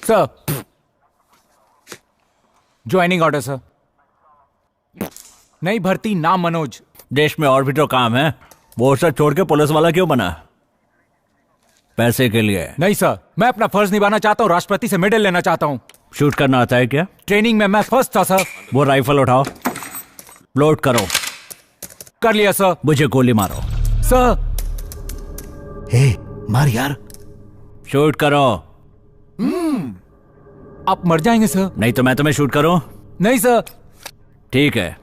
Sir, joining order sir. नई भर्ती, नाम मनोज। देश में और भी तो काम है, वो सब छोड़ के पुलिस वाला क्यों बना? पैसे के लिए? नहीं सर, मैं अपना फर्ज निभाना चाहता हूँ, राष्ट्रपति से मेडल लेना चाहता हूँ। शूट करना आता है क्या? ट्रेनिंग में मैं फर्स्ट था सर। वो राइफल उठाओ, लोड करो। कर लिया सर। मुझे गोली मारो। सर। हे, मार यार। शूट करो। आप मर जाएंगे सर। नहीं तो मैं तुम्हें शूट करूं? नहीं सर। ठीक है,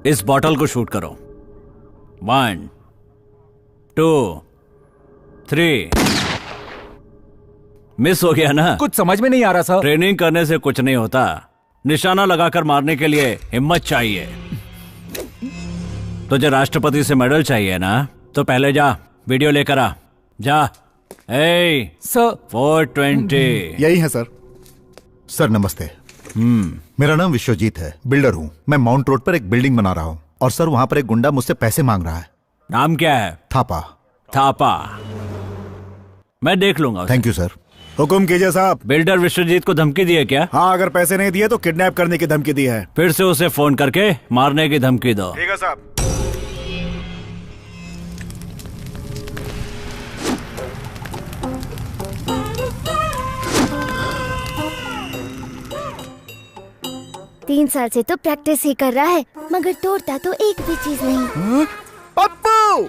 इस बॉटल को शूट करो। 1 2 3। मिस हो गया ना? कुछ समझ में नहीं आ रहा सर। ट्रेनिंग करने से कुछ नहीं होता, निशाना लगाकर मारने के लिए हिम्मत चाहिए। तुझे राष्ट्रपति से मेडल चाहिए ना, तो पहले जा वीडियो लेकर आ। जा। ए सर। 420। यही है सर। सर नमस्ते। मेरा नाम विश्वजीत है, बिल्डर हूँ। मैं माउंट रोड पर एक बिल्डिंग बना रहा हूँ और सर वहाँ पर एक गुंडा मुझसे पैसे मांग रहा है। नाम क्या है? थापा। थापा। मैं देख लूंगा उसे। Thank you sir. हुकुम कीजिए साहब। बिल्डर विश्वजीत को धमकी दी है क्या? हाँ, अगर पैसे नहीं दिए तो किडनैप करने की धमकी दी है। फिर से उसे फोन करके मारने की धमकी दो। ठीक है साहब। तीन साल से तो प्रैक्टिस ही कर रहा है, मगर तोड़ता तो एक भी चीज नहीं। Pappu,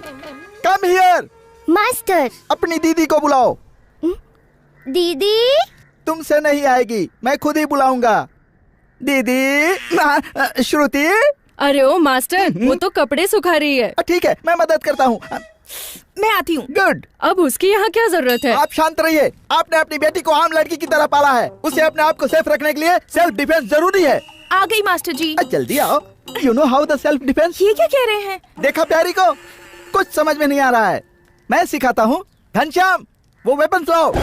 come here. मास्टर। अपनी दीदी को बुलाओ। दीदी? तुमसे नहीं आएगी, मैं खुद ही बुलाऊंगा। दीदी। श्रुति। अरे ओ मास्टर, वो तो कपड़े सुखा रही है। ठीक है, मैं मदद करता हूँ। मैं आती हूँ। गुड। अब उसकी यहाँ क्या जरूरत है? आप शांत रहिए। आपने अपनी बेटी को आम लड़की की तरह पाला है, उसे अपने आप को सेफ रखने के लिए सेल्फ डिफेंस जरूरी है। आ गई मास्टर जी। जल्दी आओ। You know how the self defence. ये क्या कह रहे हैं? देखा प्यारी को, कुछ समझ में नहीं आ रहा है, मैं सिखाता हूँ। घनश्याम, वो वेपन्स लाओ।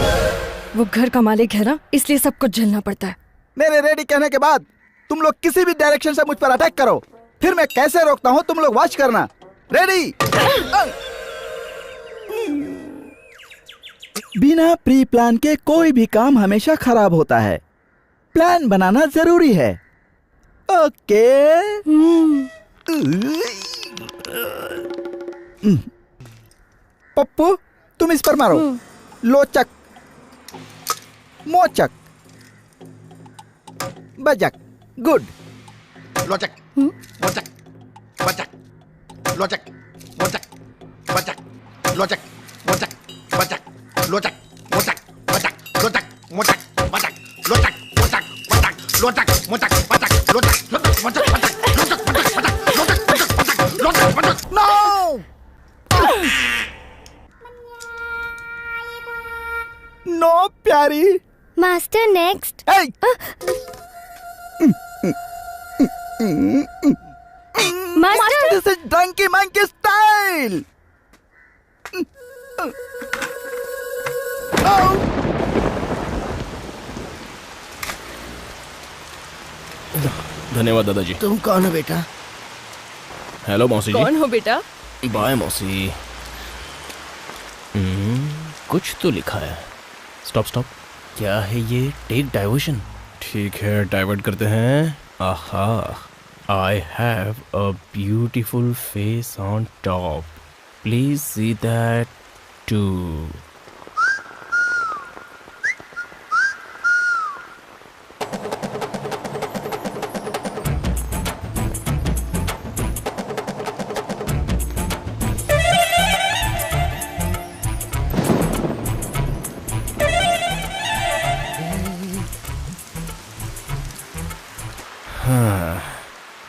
वो घर का मालिक है ना, इसलिए सब कुछ झेलना पड़ता है। मेरे रेडी कहने के बाद तुम लोग किसी भी डायरेक्शन से मुझ पर अटैक करो, फिर मैं कैसे रोकता हूँ तुम लोग वॉच करना। रेडी? बिना प्री प्लान के कोई भी काम हमेशा खराब होता है, प्लान बनाना जरूरी है। ओके। पप्पू, तुम इस पर मारो। लोचक, मोचक, बजक। गुड। लोचक, मोचक, बचक, लोचक, मोचक, बचक, लोचक, मोचक, बचक, लोचक, मोचक, बचक, लोचक, मोचक, बचक, लोचक, मोचक, बचक, लोचक, मोचक, बचक, लोचक, मोचक, बचक, लोचक, मोचक, बचक, लोचक, मोचक, बचक, लोचक, मोचक। नो। नो प्यारी। Master next. Master, this is drunky monkey style. धन्यवाद दादाजी। तुम कौन हो बेटा? हेलो मौसी जी। कौन हो बेटा? बाय मौसी। कुछ तो लिखा है। स्टॉप स्टॉप, क्या है ये? Take diversion. ठीक है, डाइवर्ट करते हैं। Aha, I have a beautiful face on top, please see that too.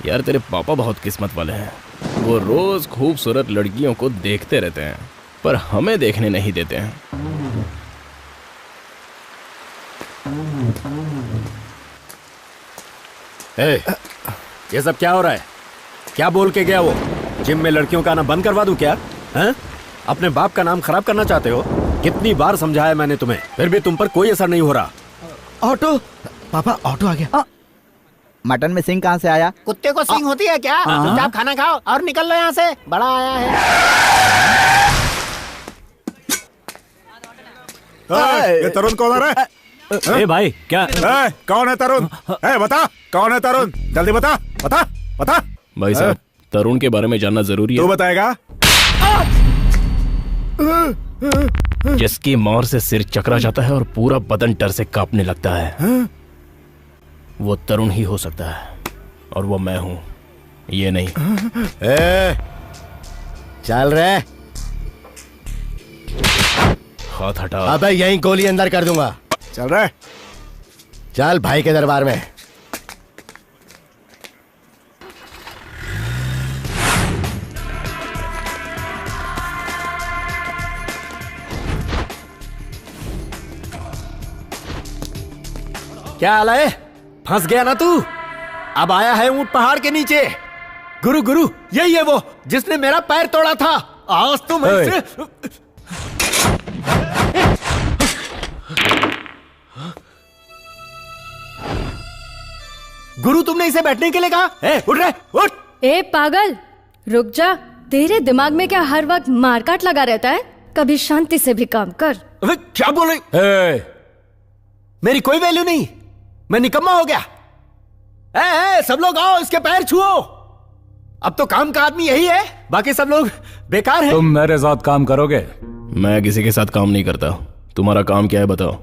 यार तेरे पापा बहुत किस्मत वाले हैं। वो रोज खूबसूरत लड़कियों को देखते रहते हैं, पर हमें देखने नहीं देते हैं। ये सब क्या हो रहा है? क्या बोल के गया वो? जिम में लड़कियों का आना बंद करवा दूं क्या? हैं? अपने बाप का नाम खराब करना चाहते हो? कितनी बार समझाया मैंने तुम्हें, फिर भी तुम पर कोई असर नहीं हो रहा। ऑटो। पापा, ऑटो आ गया। मटन में सिंग कहाँ से आया? कुत्ते को सिंग होती है क्या? चुपचाप खाना खाओ और निकल लो यहाँ से, बड़ा आया है। ये तरुण कौन है रे? ए भाई क्या कौन है तरुण? बता कौन है तरुण, जल्दी बता बता बता। भाई साहब, तरुण के बारे में जानना जरूरी तू है। बताएगा? जिसकी मार से सिर चकरा जाता है और पूरा बदन डर से कांपने लगता है, वो तरुण ही हो सकता है, और वो मैं हूं, ये नहीं। चल रहे, हाथ हटा। अबे यहीं गोली अंदर कर दूंगा। चल रहे, चल भाई के दरबार में। क्या हाल है? फंस गया ना तू? अब आया है ऊंट पहाड़ के नीचे। गुरु गुरु यही है वो जिसने मेरा पैर तोड़ा था। आज तो मैं इसे... गुरु तुमने इसे बैठने के लिए कहा? उठ रहे, उठ। ए पागल, रुक जा। तेरे दिमाग में क्या हर वक्त मारकाट लगा रहता है? कभी शांति से भी काम कर। अबे क्या बोल रही? मेरी कोई वैल्यू नहीं, मैं निकम्मा हो गया। सब लोग आओ, इसके पैर छुओ। अब तो काम का आदमी यही है, बाकी सब लोग बेकार हैं। तुम मेरे साथ काम करोगे? मैं किसी के साथ काम नहीं करता। तुम्हारा काम क्या है बताओ,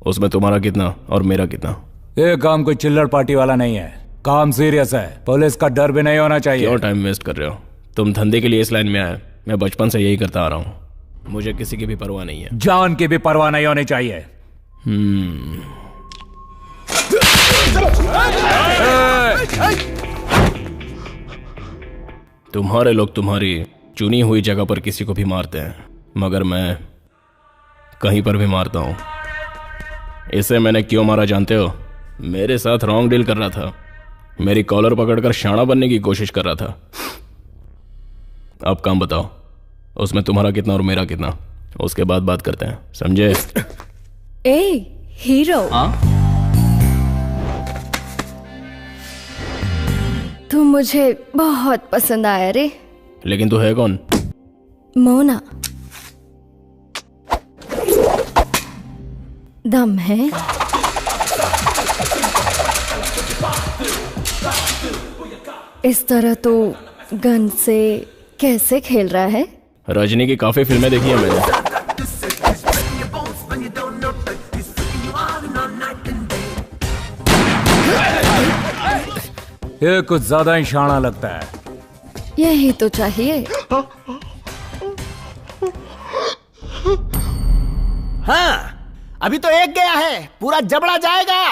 उसमें तुम्हारा कितना और मेरा कितना? ये काम कोई चिल्लर पार्टी वाला नहीं है, काम सीरियस है। पुलिस का डर भी नहीं होना चाहिए। क्यों टाइम वेस्ट कर रहे हो? तुम धंधे के लिए इस लाइन में आए, मैं बचपन से यही करता आ रहा हूँ। मुझे किसी की भी परवाह नहीं है। जान की भी परवाह नहीं होनी चाहिए। तुम्हारे लोग तुम्हारी चुनी हुई जगह पर किसी को भी मारते हैं, मगर मैं कहीं पर भी मारता हूं। इसे मैंने क्यों मारा जानते हो? मेरे साथ रॉन्ग डील कर रहा था, मेरी कॉलर पकड़कर शाना बनने की कोशिश कर रहा था। अब काम बताओ, उसमें तुम्हारा कितना और मेरा कितना? उसके बाद बात करते हैं, समझे? ए हीरो, तू मुझे बहुत पसंद आया रे। लेकिन तू है कौन? मोना। दम है? इस तरह तो गन से कैसे खेल रहा है? रजनी की काफी फिल्में देखी है मैंने। ये कुछ ज्यादा ही शाना लगता है। यही तो चाहिए। हाँ, अभी तो एक गया है, पूरा जबड़ा जाएगा।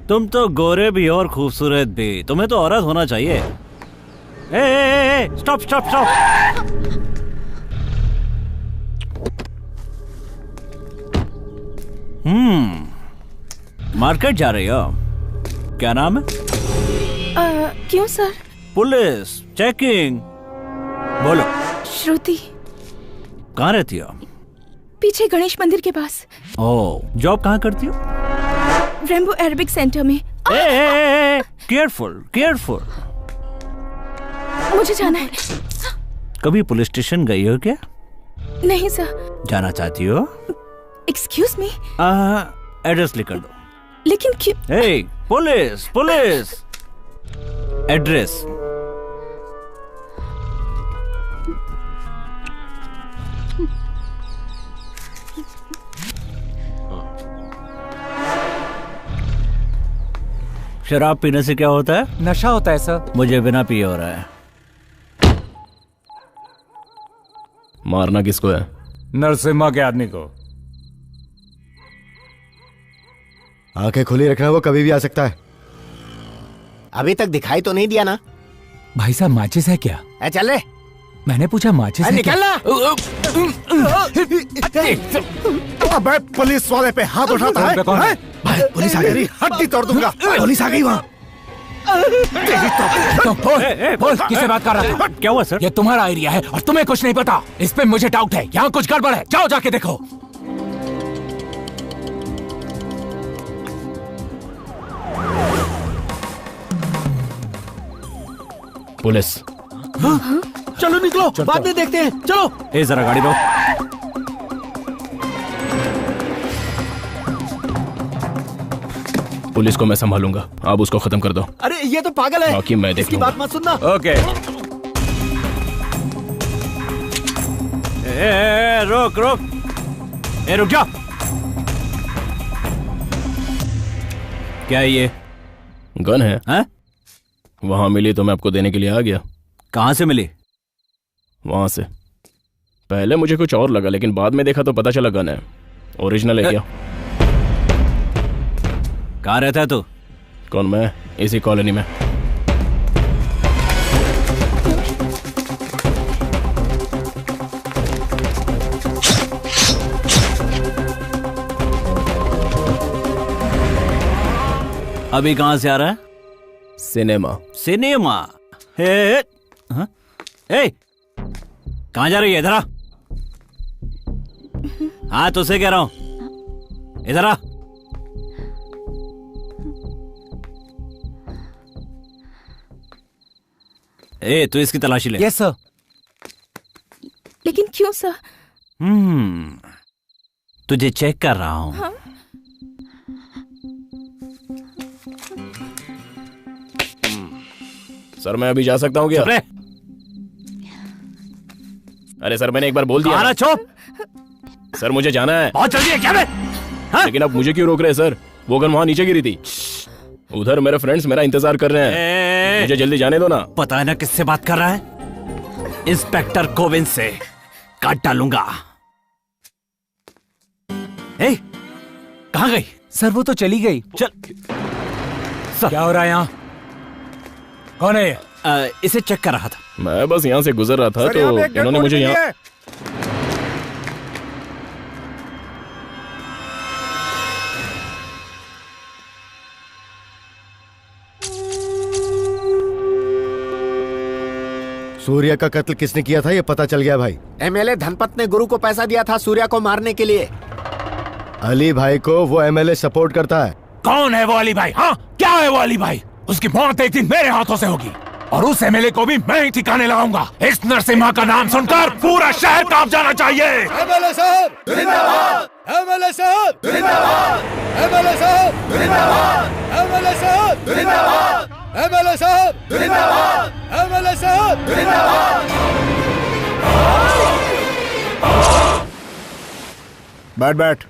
तुम तो गोरे भी और खूबसूरत भी, तुम्हें तो औरत होना चाहिए। Stop stop stop. मार्केट जा रही हो? क्या नाम है? क्यों सर? Police checking. बोलो। श्रुति। कहाँ रहती हो? पीछे गणेश मंदिर के पास। ओह, जॉब कहाँ करती हो? रेम्बो एरोबिक सेंटर में। Careful careful. मुझे जाना है। कभी पुलिस स्टेशन गई हो क्या? नहीं सर। जाना चाहती हो? Excuse me. एड्रेस लिख कर दो। लेकिन क्यों? हे, पुलिस पुलिस, एड्रेस। शराब पीने से क्या होता है? नशा होता है सर। मुझे बिना पिए हो रहा है। मारना किसको है? नरसिम्हा के आदमी को। आंखें खुली रखना, वो कभी भी आ सकता है। अभी तक दिखाई तो नहीं दिया ना? भाई साहब माचिस है क्या? चल रे। मैंने पूछा माचिस है क्या? निकलना। अबे पुलिस वाले पे हाथ उठाता है? भाई पुलिस आ गई, हड्डी तोड़ दूंगा। पुलिस आ गई वहाँ। बोल, किससे बात कर रहा था? क्या हुआ सर? ये तुम्हारा एरिया है और तुम्हें कुछ नहीं पता। इस पे मुझे डाउट है, यहाँ कुछ गड़बड़ है। जाओ जाके देखो। पुलिस। चलो निकलो, बाद में देखते हैं। चलो। जरा गाड़ी दो। पुलिस को मैं संभालूंगा, आप उसको खत्म कर दो। अरे ये तो पागल है, बाकी मैं देख इसकी लूंगा। बात मत सुनना। ओके। रुक रुक, रुक जा। क्या है ये? गन है? हैं? वहां मिली तो मैं आपको देने के लिए आ गया। कहां से मिली? वहां से। पहले मुझे कुछ और लगा, लेकिन बाद में देखा तो पता चला गन है। ओरिजिनल है क्या? कहाँ रहता है तू? कौन? मैं इसी कॉलोनी में। अभी कहां से आ रहा है? सिनेमा। सिनेमा? हे, हाँ? हे, कहां जा रही है? इधर आ। हाँ तुझसे कह रहा हूं, इधर आ। ए, तू इसकी तलाशी ले। Yes sir. लेकिन क्यों सर? तुझे चेक कर रहा हूं। हाँ? सर मैं अभी जा सकता हूँ क्या? अरे सर मैंने एक बार बोल दिया। चुप। सर मुझे जाना है। बहुत जल्दी है क्या मैं? हाँ? लेकिन आप मुझे क्यों रोक रहे हैं सर? वो गन वहां नीचे गिरी थी। उधर मेरे फ्रेंड्स मेरा इंतजार कर रहे हैं। मुझे जल्दी जाने दो ना। पता है ना किससे बात कर रहा है? इंस्पेक्टर कोविंद से। काट डालूंगा। ए, कहाँ गई? सर वो तो चली गई। चल। क्या हो रहा है यहाँ? कौन है ये? इसे चेक कर रहा था। मैं बस यहाँ से गुजर रहा था तो इन्होंने मुझे यहाँ। सूर्या का कत्ल किसने किया था ये पता चल गया भाई। एमएलए धनपत ने गुरु को पैसा दिया था सूर्या को मारने के लिए। अली भाई को वो एमएलए सपोर्ट करता है। कौन है वो अली भाई? हाँ क्या है वो अली भाई? उसकी मौत एक दिन मेरे हाथों से होगी और उस एमएलए को भी मैं ही ठिकाने लगाऊंगा। इस नरसिम्हा का नाम सुनकर पूरा शहर कांप जाना चाहिए। एमएलए साहब जिंदाबाद! एमएलए साहब जिंदाबाद! एमएलए साहब जिंदाबाद! एमएलए साहब जिंदाबाद! एमएलए साहब जिंदाबाद! एमएलए साहब जिंदाबाद! बैठ बैठ।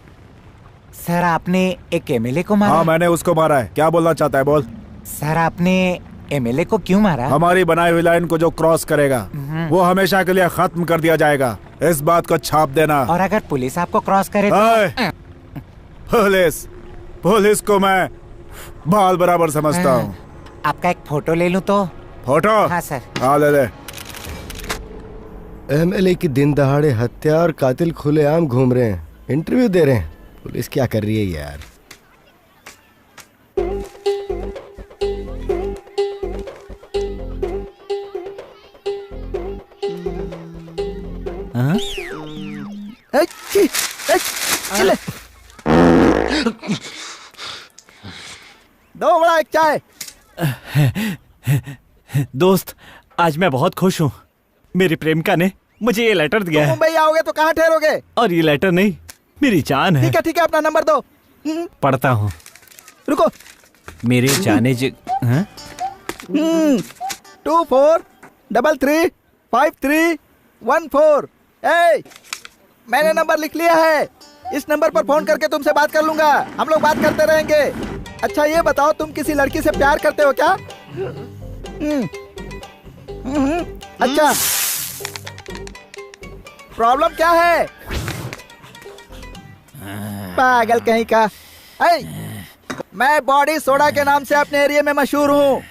सर आपने एक एमएलए को मारा? हाँ मैंने उसको मारा है। क्या बोलना चाहता है बोल। सर आपने एमएलए को क्यों मारा? हमारी बनाई हुई लाइन को जो क्रॉस करेगा वो हमेशा के लिए खत्म कर दिया जाएगा। इस बात को छाप देना। और अगर पुलिस आपको क्रॉस करे तो? पुलिस को मैं बाल बराबर समझता हूँ। आपका एक फोटो ले लूं तो? फोटो? हाँ सर। हाँ ले ले। एमएलए की दिन दहाड़े हत्या और कातिल खुलेआम घूम रहे हैं, इंटरव्यू दे रहे हैं। पुलिस क्या कर रही है यार? दो बड़ा एक चाय। दोस्त आज मैं बहुत खुश हूँ। मेरी प्रेमिका ने मुझे ये लेटर दिया है। मुंबई आओगे तो कहाँ ठहरोगे? और ये लेटर नहीं मेरी जान है। ठीक है अपना नंबर दो। पढ़ता हूँ। रुको। मेरे जाने 24335314। मैंने नंबर लिख लिया है। इस नंबर पर फोन करके तुमसे बात कर लूंगा। हम लोग बात करते रहेंगे। अच्छा ये बताओ तुम किसी लड़की से प्यार करते हो क्या? अच्छा प्रॉब्लम क्या है? पागल कहीं का। मैं बॉडी सोडा के नाम से अपने एरिया में मशहूर हूँ।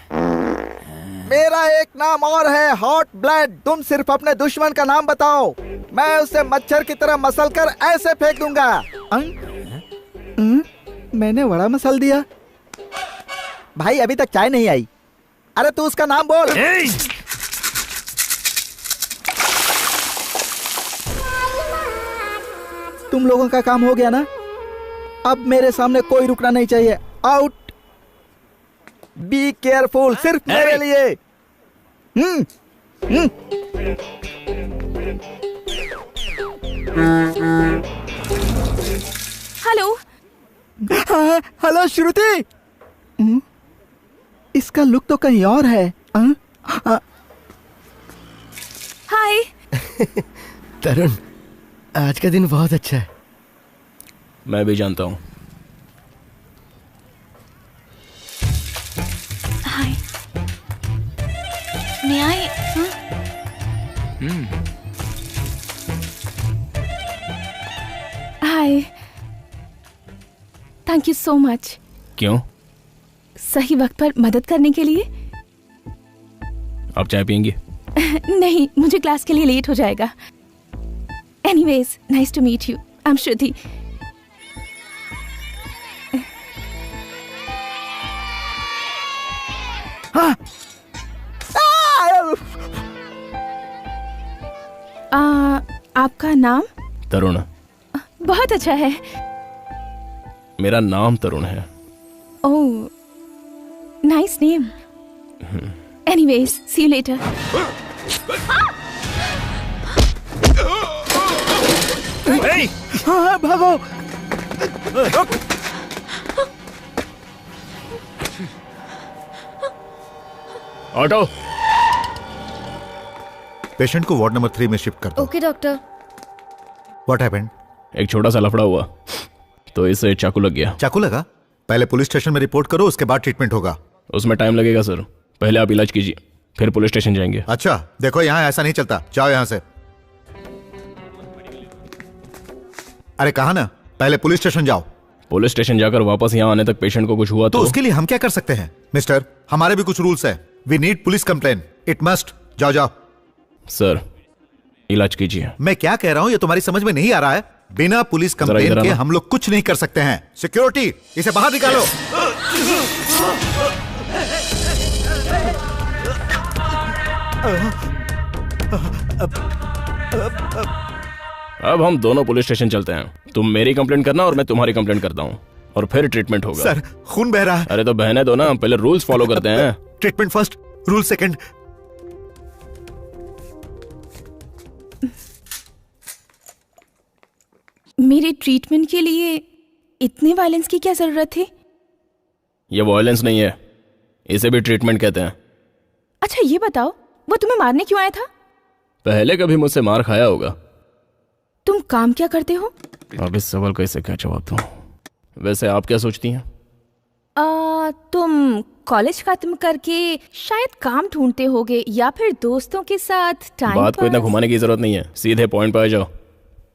मेरा एक नाम और है, हॉट ब्लड। तुम सिर्फ अपने दुश्मन का नाम बताओ, मैं उसे मच्छर की तरह मसल कर ऐसे फेंक दूंगा। मैंने बड़ा मसल दिया। भाई अभी तक चाय नहीं आई। अरे तू उसका नाम बोल। तुम लोगों का काम हो गया ना? अब मेरे सामने कोई रुकना नहीं चाहिए। आउट। बी केयरफुल, सिर्फ मेरे लिए। हेलो। हेलो श्रुति। इसका लुक तो कहीं और है। हाय। तरुण, आज का दिन बहुत अच्छा है। मैं भी जानता हूँ। हाय। मैं आई। Hi. Thank you so much. क्यों? सही वक्त पर मदद करने के लिए। आप चाय पियेंगी? नहीं, मुझे क्लास के लिए लेट हो जाएगा। Anyways, nice to meet you. I am Shruti. आपका नाम? तरुण। बहुत अच्छा है। मेरा नाम तरुण है। Oh, nice name. Anyways, see you later. हाँ, भागो। ऑटो। पेशेंट को वार्ड नंबर 3 में शिफ्ट कर दो। Okay doctor. What happened? एक छोटा सा लफड़ा हुआ तो इसे चाकू लग गया। चाकू लगा? पहले पुलिस स्टेशन में रिपोर्ट करो, उसके बाद ट्रीटमेंट होगा। उसमें टाइम लगेगा सर। पहले आप इलाज कीजिए, फिर पुलिस स्टेशन जाएंगे। अच्छा, देखो यहाँ ऐसा नहीं चलता। जाओ यहाँ से। अरे कहा ना, पहले पुलिस स्टेशन जाओ। पुलिस स्टेशन जाकर वापस यहाँ आने तक पेशेंट को कुछ हुआ तो उसके लिए हम क्या कर सकते हैं? मिस्टर, हमारे भी कुछ रूल्स है। We need police complain. It must. जाओ जाओ। सर, इलाज कीजिए। मैं क्या कह रहा हूँ ये तुम्हारी समझ में नहीं आ रहा है? बिना पुलिस कंप्लेन के हम लोग कुछ नहीं कर सकते हैं। सिक्योरिटी, इसे बाहर निकालो। अब हम दोनों पुलिस स्टेशन चलते हैं। तुम मेरी कंप्लेंट करना और मैं तुम्हारी कंप्लेंट करता हूँ, और फिर ट्रीटमेंट होगा। सर, खून बह रहा है। अरे तो बहने दो ना, पहले रूल्स फॉलो करते हैं। Treatment first, rule second. मेरे ट्रीटमेंट के लिए इतने वायलेंस की क्या जरूरत थी? ये वायलेंस नहीं है, इसे भी ट्रीटमेंट कहते हैं। अच्छा ये बताओ, वो तुम्हें मारने क्यों आया था? पहले कभी मुझसे मार खाया होगा। तुम काम क्या करते हो? अब इस सवाल का इसे क्या जवाब दूं? वैसे आप क्या सोचती हैं? तुम कॉलेज खत्म करके शायद काम ढूंढते होगे, या फिर दोस्तों के साथ टाइम बात को इतना घुमाने की जरूरत नहीं है, सीधे पॉइंट पे आ जाओ।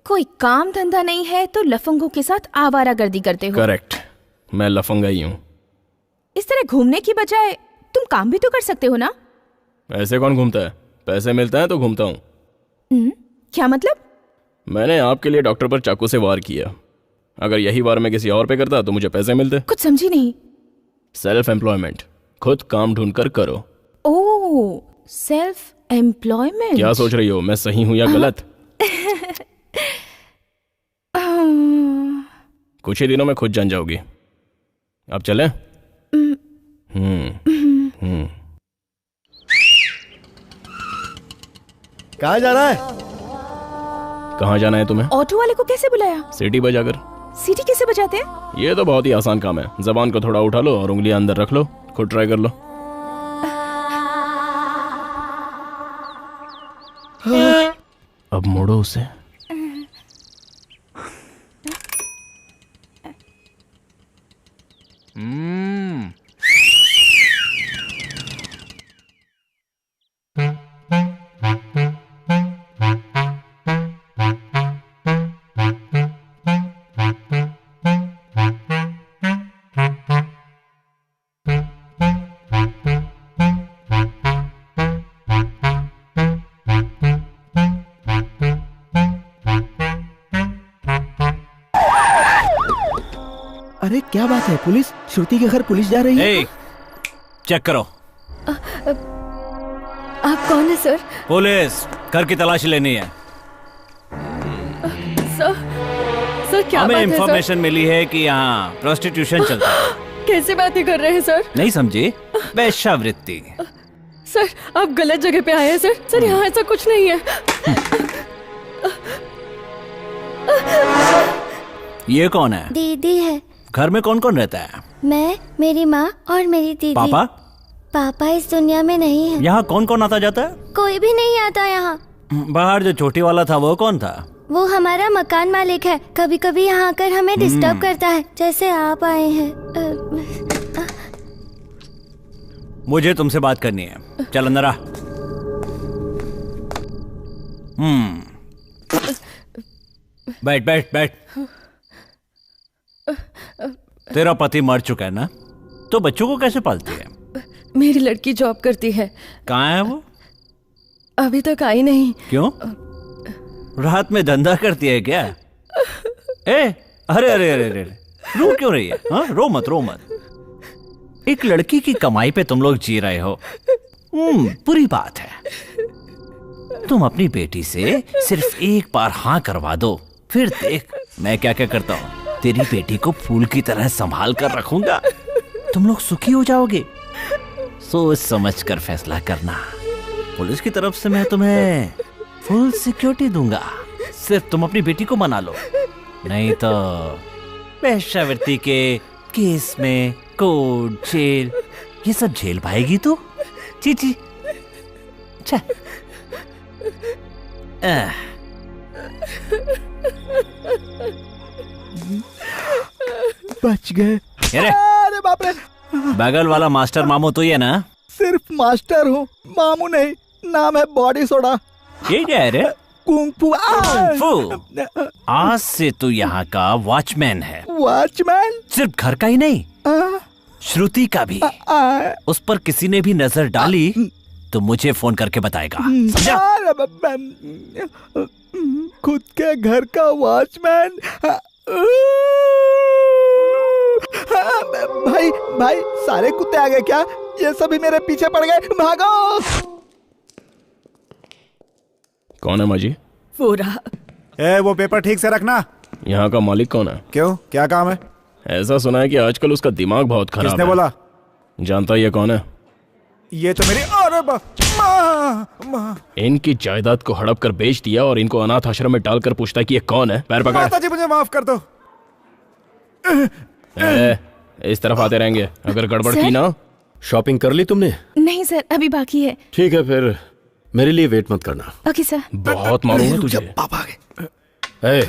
कोई काम धंधा नहीं है तो लफंगों के साथ आवारागर्दी करते हो। करेक्ट, मैं लफंगा ही हूँ। इस तरह घूमने की बजाय तुम काम भी तो कर सकते हो ना? ऐसे कौन घूमता है? पैसे मिलता है तो घूमता हूँ। क्या मतलब? मैंने आपके लिए डॉक्टर पर चाकू से वार किया। अगर यही वार मैं किसी और पे करता तो मुझे पैसे मिलते। कुछ समझी नहीं। सेल्फ एम्प्लॉयमेंट, खुद काम ढूंढ कर करो। ओह, सेल्फ एम्प्लॉयमेंट। क्या सोच रही हो, मैं सही हूँ या गलत? कुछ ही दिनों में खुद जान जाओगी। अब चलें? कहाँ जाना है? कहाँ जाना है तुम्हें? ऑटो वाले को कैसे बुलाया? सीटी बजाकर। सीटी कैसे बजाते हैं? ये तो बहुत ही आसान काम है। जबान को थोड़ा उठा लो और उंगलियां अंदर रख लो, खुद ट्राई कर लो। अब मोड़ो उसे। अरे क्या बात है, पुलिस? श्रुति के घर पुलिस जा रही है। चेक करो। आप कौन है सर? पुलिस, घर की तलाशी लेनी है। सर क्या हमें बात है इंफॉर्मेशन मिली है कि यहाँ प्रोस्टिट्यूशन चलता है। कैसे बातें कर रहे हैं सर? नहीं समझे? वेश्यावृत्ति। सर आप गलत जगह पे आए हैं सर। सर यहाँ ऐसा कुछ नहीं है। ये कौन है? दीदी है। घर में कौन कौन रहता है? मैं, मेरी माँ और मेरी दीदी। पापा? पापा इस दुनिया में नहीं है। यहाँ कौन कौन आता जाता है? कोई भी नहीं आता यहाँ। बाहर जो छोटी वाला था वो कौन था? वो हमारा मकान मालिक है। कभी कभी यहाँ आकर हमें डिस्टर्ब करता है, जैसे आप आए हैं। मुझे तुमसे बात करनी है, चल अंदर आ। बैठ बैठ बैठ। तेरा पति मर चुका है ना, तो बच्चों को कैसे पालती है? मेरी लड़की जॉब करती है। कहाँ है वो? अभी तक आई नहीं। क्यों? रात में धंधा करती है क्या? अरे अरे अरे अरे, रो क्यों रही है? हाँ, रो मत रो मत। एक लड़की की कमाई पे तुम लोग जी रहे हो, बुरी बात है। तुम अपनी बेटी से सिर्फ एक बार हाँ करवा दो, फिर देख मैं क्या क्या करता हूँ। तेरी बेटी को फूल की तरह संभाल कर रखूंगा, तुम लोग सुखी हो जाओगे। सोच समझ कर फैसला करना। पुलिस की तरफ से मैं तुम्हें फुल सिक्योरिटी दूंगा, सिर्फ तुम अपनी बेटी को मना लो, नहीं तो वेश्यावृत्ति के केस में कोर्ट जेल ये सब झेल पाएगी तू। चीची बच गए। अरे बाप रे, बगल वाला मास्टर मामू तो ये ना? सिर्फ मास्टर हूँ, मामू नहीं। नाम है बॉडी सोडा। ये क्या है रे? कुंग फू। आज से तू यहाँ का वॉचमैन है। वॉचमैन? सिर्फ घर का ही नहीं, श्रुति का भी। उस पर किसी ने भी नजर डाली तो मुझे फोन करके बताएगा, समझा? खुद के घर का वॉचमैन। भाई भाई, सारे कुत्ते आ गए क्या? ये सभी मेरे पीछे पड़ गए, भागो। कौन है माजी? वो पेपर ठीक से रखना। यहाँ का मालिक कौन है? क्यों, क्या काम है? ऐसा सुना है कि आजकल उसका दिमाग बहुत खराब है। किसने बोला? जानता ये कौन है? ये तो मेरी। अरे माँ। इनकी जायदाद को हड़प कर बेच दिया और इनको अनाथ आश्रम में डालकर पूछता है कि ये कौन है। पैर पकड़। माताजी मुझे माफ कर दो। इस तरफ आते रहेंगे, अगर गड़बड़ की ना। शॉपिंग कर ली तुमने? नहीं सर, अभी बाकी है। ठीक है, फिर मेरे लिए वेट मत करना। Okay sir. बहुत मारूंगा तुझे। पापा आ गए।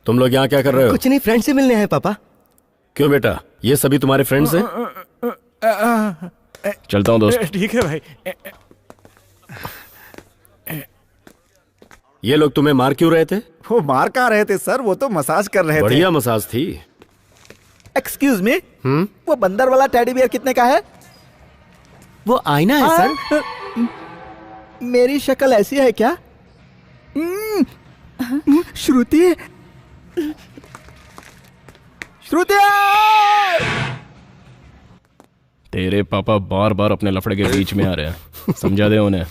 तुम लोग यहाँ क्या कर रहे हो? कुछ नहीं, फ्रेंड से मिलने हैं पापा। क्यों बेटा, ये सभी तुम्हारे फ्रेंड्स हैं? चलता हूँ दोस्त। ठीक है भाई। ये लोग तुम्हें मार क्यों रहे थे? वो मार कहाँ रहे थे सर, वो तो मसाज कर रहे थे। बढ़िया मसाज थी। एक्सक्यूज मी, वो बंदर वाला टेडी बियर कितने का है? वो आईना है सर। मेरी शक्ल ऐसी है क्या? श्रुति, श्रुति। तेरे पापा बार बार अपने लफड़े के बीच में आ रहे हैं, समझा दे उन्हें।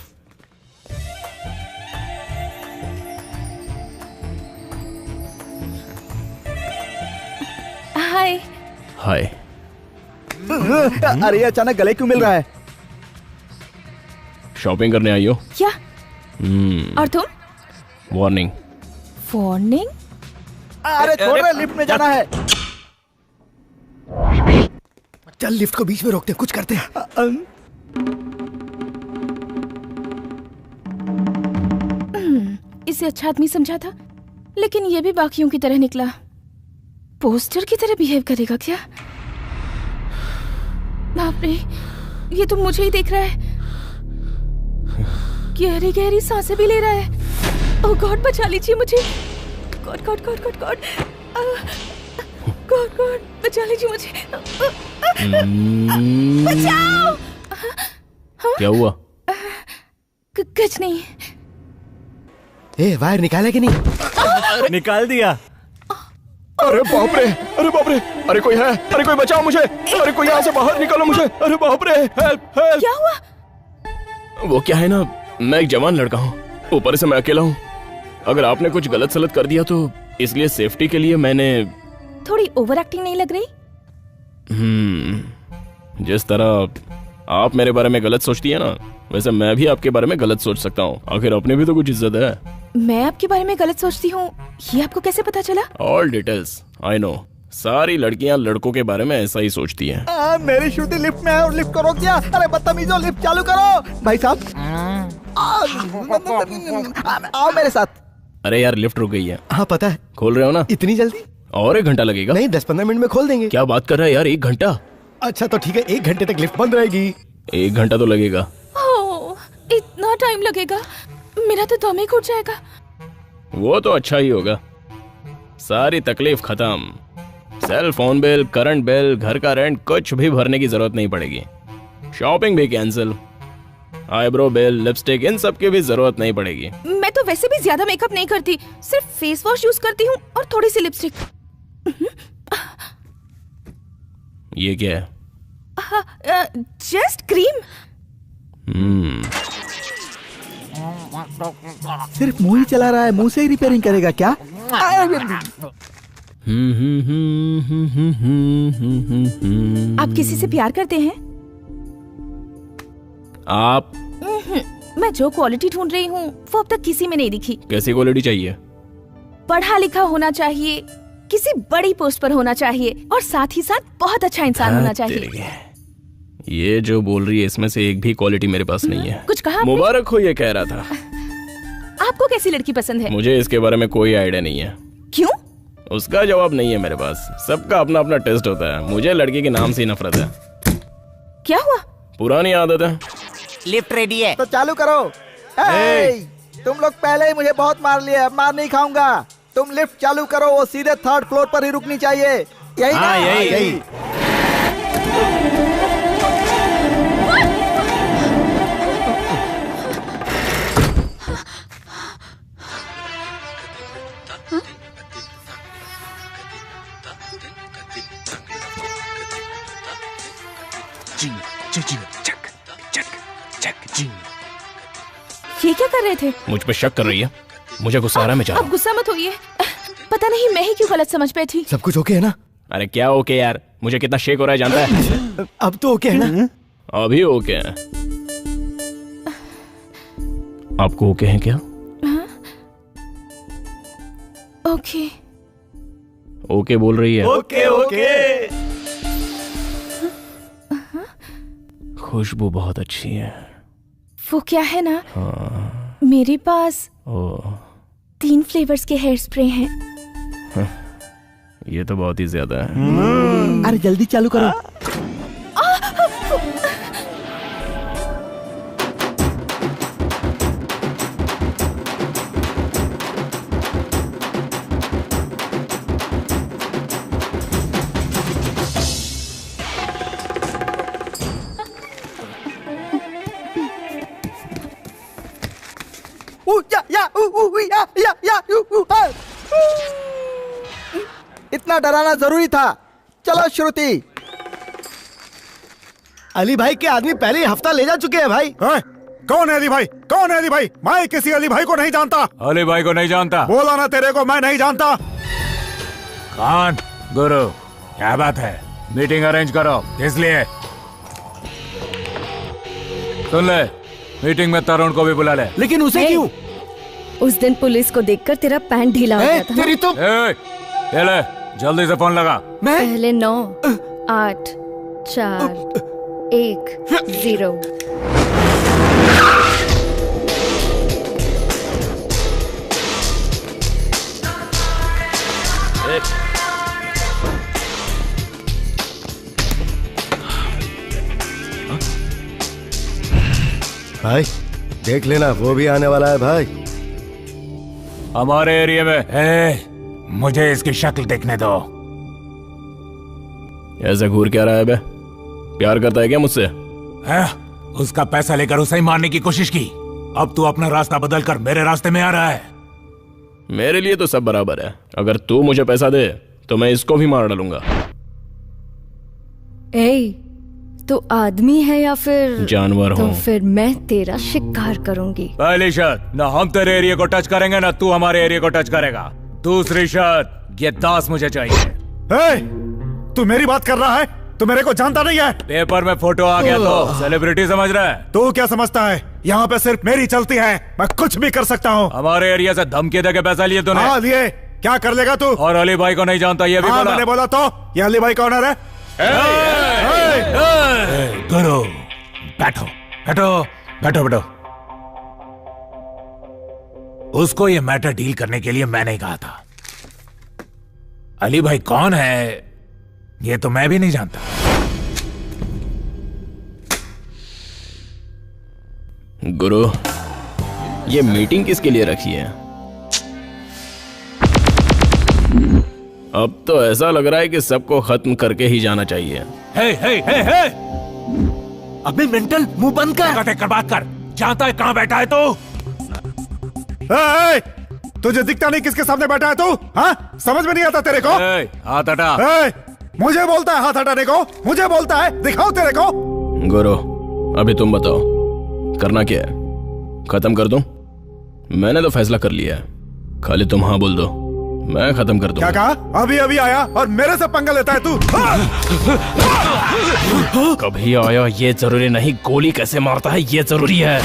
हाय। हाय। अरे अचानक गले क्यों मिल रहा है? शॉपिंग करने आई हो क्या? और तुम? वार्निंग। वार्निंग? अरे छोड़ रहे, लिफ्ट में जाना है। चल लिफ्ट को बीच में रोकते हैं, कुछ करते हैं। इसे अच्छा आदमी समझा था, लेकिन ये भी बाकियों की तरह निकला। पोस्टर की तरह बिहेव करेगा क्या? बाप रे, ये तो मुझे ही देख रहा है। गहरी गहरी सांसें भी ले रहा है। ओह गॉड, बचा लीजिए मुझे। God God God God God God God, बचा लीजिए मुझे। बचाओ। क्या हुआ? कुछ नहीं। वायर निकाला कि नहीं? निकाल दिया। अरे बाप रे, अरे बाप रे, अरे कोई है, अरे कोई बचाओ मुझे, अरे कोई यहाँ से बाहर निकालो मुझे, अरे बाप रे, हेल्प हेल्प। क्या हुआ? वो क्या है ना, मैं एक जवान लड़का हूँ, ऊपर से मैं अकेला हूँ। अगर आपने कुछ गलत सलत कर दिया तो इसलिए सेफ्टी के लिए मैंने। थोड़ी ओवर एक्टिंग नहीं लग रही? जिस तरह आप मेरे बारे में गलत सोचती है ना, वैसे मैं भी आपके बारे में गलत सोच सकता हूँ। आखिर अपने भी तो कुछ इज्जत है। मैं आपके बारे में गलत सोचती हूँ, ये आपको कैसे पता चला? All details I know. सारी लड़कियां लड़कों के बारे में ऐसा ही सोचती हैं। मेरी श्रुति लिफ्ट में है और लिफ्ट को रोक दिया। अरे बदतमीजों, लिफ्ट चालू करो। भाई साहब आओ मेरे साथ। अरे यार लिफ्ट रुक गई है। हाँ पता है। खोल रहे हो ना? इतनी जल्दी? और 1 घंटा लगेगा। नहीं 10-15 मिनट में खोल देंगे। क्या बात कर रहा है यार, 1 घंटा? अच्छा तो ठीक है, 1 घंटे तक लिफ्ट बंद रहेगी। 1 घंटा तो लगेगा। इतना टाइम लगेगा? मेरा तो दम ही घुट जाएगा। वो तो अच्छा ही होगा। सारी तकलीफ खत्म। Cell phone bill, current bill, घर का रेंट कुछ भी भरने की जरूरत नहीं पड़ेगी। शॉपिंग भी कैंसिल, आईब्रो बिल, लिपस्टिक, इन सब की भी जरूरत नहीं पड़ेगी। मैं तो वैसे भी ज्यादा मेकअप नहीं करती, सिर्फ फेस वॉश यूज करती हूँ और थोड़ी सी लिपस्टिक। ये क्या है? Just cream. सिर्फ मुंह ही चला रहा है, मुंह से ही रिपेयरिंग करेगा क्या? आप किसी से प्यार करते हैं? आप? मैं जो क्वालिटी ढूंढ रही हूँ वो अब तक किसी में नहीं दिखी। कैसी क्वालिटी चाहिए? पढ़ा लिखा होना चाहिए, किसी बड़ी पोस्ट पर होना चाहिए और साथ ही साथ बहुत अच्छा इंसान होना चाहिए। ये जो बोल रही है इसमें से एक भी क्वालिटी मेरे पास नहीं है। कुछ कहा? मुबारक हो, ये कह रहा था। आपको कैसी लड़की पसंद है? मुझे इसके बारे में कोई आइडिया नहीं है। क्यों? उसका जवाब नहीं है मेरे पास। सबका अपना अपना टेस्ट होता है। मुझे लड़की के नाम से ही नफरत है। क्या हुआ? पुरानी आदत है। लिफ्ट रेडी है तो चालू करो। तुम लोग पहले ही मुझे बहुत मार लिए, अब मार नहीं खाऊंगा। तुम लिफ्ट चालू करो, वो सीधे 3rd फ्लोर पर ही रुकनी चाहिए। यही ना? हाँ, यही। ये क्या कर रहे थे? मुझ पे शक कर रही है? मुझे गुस्सा आ रहा है, मैं जा रहा अब गुस्सा मत होइए। पता नहीं मैं ही क्यों गलत समझ बैठी। सब कुछ ओके है ना? अरे क्या ओके यार, मुझे कितना शेक हो रहा है जानता है? अब तो ओके है ना? अभी ओके है। आपको ओके है क्या? ओके ओके बोल रही है। Okay okay. खुशबू बहुत अच्छी है। वो क्या है ना, हाँ। मेरे पास ओ 3 फ्लेवर्स के हेयर स्प्रे हैं। ये तो बहुत ही ज्यादा है। अरे जल्दी चालू करो। इतना डराना जरूरी था। चलो श्रुति। अली भाई के आदमी पहले ही हफ्ता ले जा चुके हैं भाई। कौन है अली भाई? कौन है अली भाई? मैं किसी अली भाई को नहीं जानता। अली भाई को नहीं जानता? बोला ना तेरे को मैं नहीं जानता। कौन? गुरु, क्या बात है? मीटिंग अरेंज करो। इसलिए सुन ले, मीटिंग में तरुण को भी बुला ले। लेकिन उसे क्यों? उस दिन पुलिस को देखकर तेरा पैंट ढीला हो गया था। तेरी तो ये ले, जल्दी से फोन लगा। पहले 9 8 4 1 0। भाई देख लेना, वो भी आने वाला है भाई हमारे एरिया में। मुझे इसकी शक्ल देखने दो। ऐसा घूर क्या रहा है बे? प्यार करता है क्या मुझसे? उसका पैसा लेकर उसे ही मारने की कोशिश की। अब तू अपना रास्ता बदलकर मेरे रास्ते में आ रहा है। मेरे लिए तो सब बराबर है। अगर तू मुझे पैसा दे तो मैं इसको भी मार डालूंगा। तू आदमी है या फिर जानवर तो हूँ? फिर मैं तेरा शिकार करूंगी। पहली शर्त, ना हम तेरे एरिया को टच करेंगे ना तू हमारे एरिया को टच करेगा। दूसरी शर्त, ये दास मुझे चाहिए। तू मेरी बात कर रहा है? तू मेरे को जानता नहीं है? पेपर में फोटो आ गया तो सेलिब्रिटी समझ रहा है? तू क्या समझता है? यहाँ पे सिर्फ मेरी चलती है, मैं कुछ भी कर सकता हूँ। हमारे एरिया से धमकी देके पैसा लिए तूने? हाँ लिए, क्या कर लेगा तू? और अली भाई को नहीं जानता ये भी हाँ, बोला। मैंने बोला तो ये अली भाई कौन है? गुरु बैठो बैठो बैठो बैठो। उसको ये मैटर डील करने के लिए मैंने कहा था। अली भाई कौन है ये तो मैं भी नहीं जानता। गुरु, ये मीटिंग किसके लिए रखी है? अब तो ऐसा लग रहा है कि सबको खत्म करके ही जाना चाहिए। हे हे हे हे अबे मेंटल, मुंह बंद कर बात कर। जानता है कहां बैठा है तू? तुझे दिखता नहीं किसके सामने बैठा है तू? हाँ, समझ में नहीं आता तेरे को? हाथ हटा। मुझे बोलता है हाथ हटाने को? मुझे बोलता है दिखाओ तेरे को? गुरु, अभी तुम बताओ करना क्या है? खत्म कर दूं? मैंने तो फैसला कर लिया है, खाली तुम हाँ बोल दो, मैं खत्म कर दूंगा। क्या कहा? अभी अभी आया और मेरे से पंगा लेता है तू? कभी आया ये जरूरी नहीं, गोली कैसे मारता है ये जरूरी है।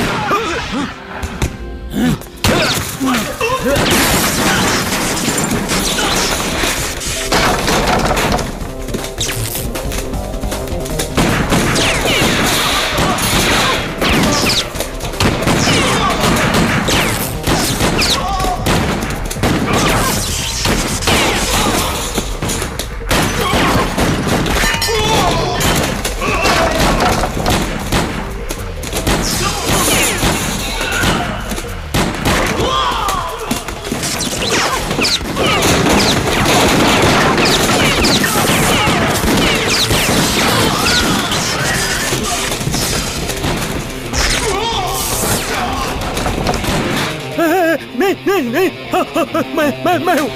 मैं हूं।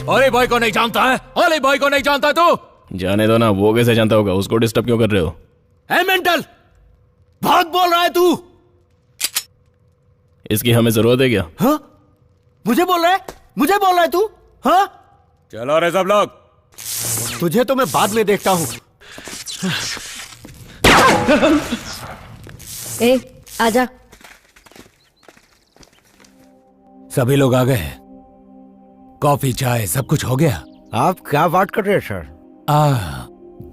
अली भाई को नहीं जानता है? अली भाई को नहीं जानता तू? जाने दो ना, वो कैसे जानता होगा? उसको डिस्टर्ब क्यों कर रहे हो? ए मेंटल, बहुत बोल रहा है तू। इसकी हमें जरूरत है क्या? हाँ? मुझे बोल रहा है? मुझे बोल रहा है तू? हाँ? चलो रे सब लोग। तुझे तो मैं बाद में देखता हूं। ए, आजा। सभी लोग आ गए? कॉफी चाय सब कुछ हो गया? आप क्या बात कर रहे हैं सर?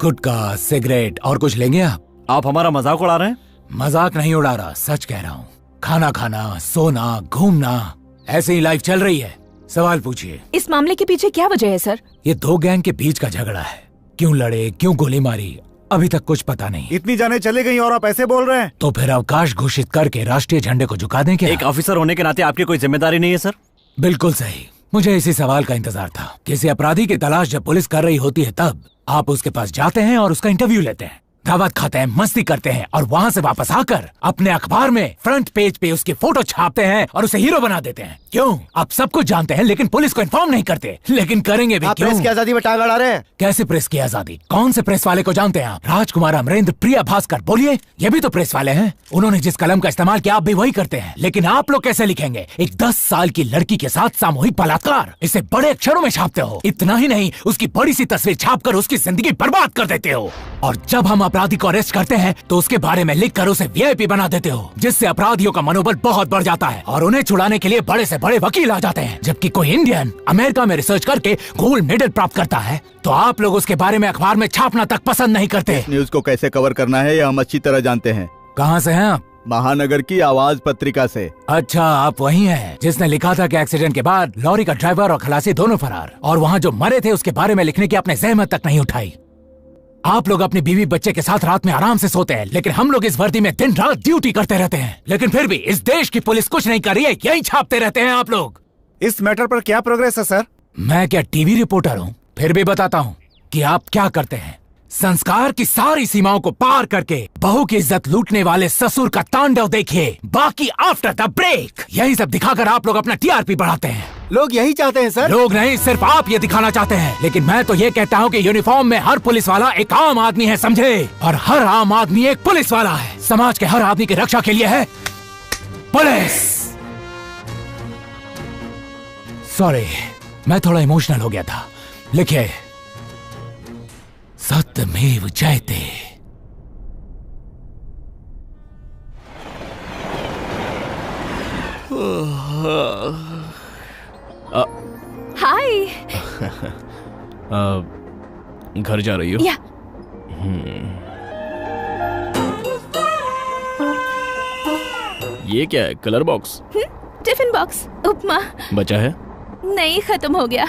गुटखा सिगरेट और कुछ लेंगे आप हमारा मजाक उड़ा रहे हैं? मजाक नहीं उड़ा रहा, सच कह रहा हूँ। खाना खाना, सोना, घूमना, ऐसे ही लाइफ चल रही है। सवाल पूछिए। इस मामले के पीछे क्या वजह है सर? ये दो गैंग के बीच का झगड़ा है। क्यों लड़े, क्यों गोली मारी, अभी तक कुछ पता नहीं। इतनी जाने चले गई और आप ऐसे बोल रहे हैं? तो फिर अवकाश घोषित करके राष्ट्रीय झंडे को झुका दें क्या? एक ऑफिसर होने के नाते आपकी कोई जिम्मेदारी नहीं है सर? बिल्कुल सही। मुझे इसी सवाल का इंतजार था। किसी अपराधी की तलाश जब पुलिस कर रही होती है तब आप उसके पास जाते हैं और उसका इंटरव्यू लेते हैं, दावत खाते हैं, मस्ती करते हैं और वहाँ से वापस आकर अपने अखबार में फ्रंट पेज पे उसकी फोटो छापते हैं और उसे हीरो बना देते हैं। क्यों? आप सब कुछ जानते हैं लेकिन पुलिस को इन्फॉर्म नहीं करते। लेकिन करेंगे भी क्यों? प्रेस की आजादी में टांग अड़ा रहे हैं। कैसे प्रेस की आजादी? कौन से प्रेस वाले को जानते हैं आप? राजकुमार, अमरेंद्र, प्रिया भास्कर, बोलिए। ये भी तो प्रेस वाले हैं। उन्होंने जिस कलम का इस्तेमाल किया आप भी वही करते हैं। लेकिन आप लोग कैसे लिखेंगे? एक 10 साल की लड़की के साथ सामूहिक बलात्कार, इसे बड़े अक्षरों में छापते हो। इतना ही नहीं, उसकी बड़ी सी तस्वीर छापकर उसकी जिंदगी बर्बाद कर देते हो। और जब हम अपराधी को अरेस्ट करते हैं तो उसके बारे में लिखकर उसे वीआईपी बना देते हो, जिससे अपराधियों का मनोबल बहुत बढ़ जाता है और उन्हें छुड़ाने के लिए बड़े से बड़े वकील आ जाते हैं। जबकि कोई इंडियन अमेरिका में रिसर्च करके गोल्ड मेडल प्राप्त करता है तो आप लोग उसके बारे में अखबार में छापना तक पसंद नहीं करते। न्यूज को कैसे कवर करना है ये हम अच्छी तरह जानते हैं। कहाँ से हैं आप? महानगर की आवाज पत्रिका से। अच्छा, आप वही हैं जिसने लिखा था कि एक्सीडेंट के बाद लॉरी का ड्राइवर और खलासी दोनों फरार, और वहाँ जो मरे थे उसके बारे में लिखने की आपने जहमत तक नहीं उठाई। आप लोग अपनी बीवी बच्चे के साथ रात में आराम से सोते हैं, लेकिन हम लोग इस वर्दी में दिन रात ड्यूटी करते रहते हैं। लेकिन फिर भी इस देश की पुलिस कुछ नहीं कर रही है, यही छापते रहते हैं आप लोग। इस मैटर पर क्या प्रोग्रेस है सर? मैं क्या टीवी रिपोर्टर हूँ? फिर भी बताता हूँ कि आप क्या करते हैं। संस्कार की सारी सीमाओं को पार करके बहू की इज्जत लूटने वाले ससुर का तांडव देखिए। बाकी आफ्टर द ब्रेक। यही सब दिखाकर आप लोग अपना टीआरपी बढ़ाते हैं। लोग यही चाहते हैं सर। लोग नहीं, सिर्फ आप ये दिखाना चाहते हैं। लेकिन मैं तो ये कहता हूँ कि यूनिफॉर्म में हर पुलिस वाला एक आम आदमी है, समझे? और हर आम आदमी एक पुलिस वाला है। समाज के हर आदमी की रक्षा के लिए है पुलिस। सॉरी, मैं थोड़ा इमोशनल हो गया था। लिखिए, सत्यमेव जयते। हाय। घर जा रही हो? या। ये क्या है? Colour box? टिफिन बॉक्स, उपमा। बचा है? नहीं, खत्म हो गया।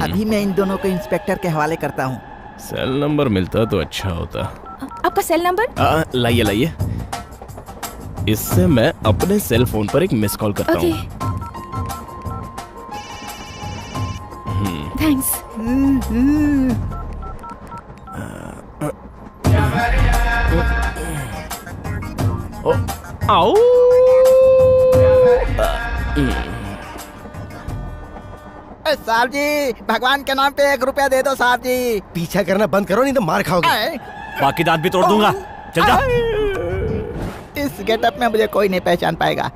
अभी मैं इन दोनों को इंस्पेक्टर के हवाले करता हूँ। सेल नंबर मिलता तो अच्छा होता। आपका सेल नंबर? लाइए लाइए। इससे मैं अपने सेल फोन पर एक मिस कॉल करता हूँ। थैंक्स। आओ। साहब जी, भगवान के नाम पे 1 रुपया दे दो साहब जी। पीछा करना बंद करो नहीं तो मार खाओगे। बाकी दांत भी तोड़ दूंगा। चल जा। इस गेटअप में मुझे कोई नहीं पहचान पाएगा।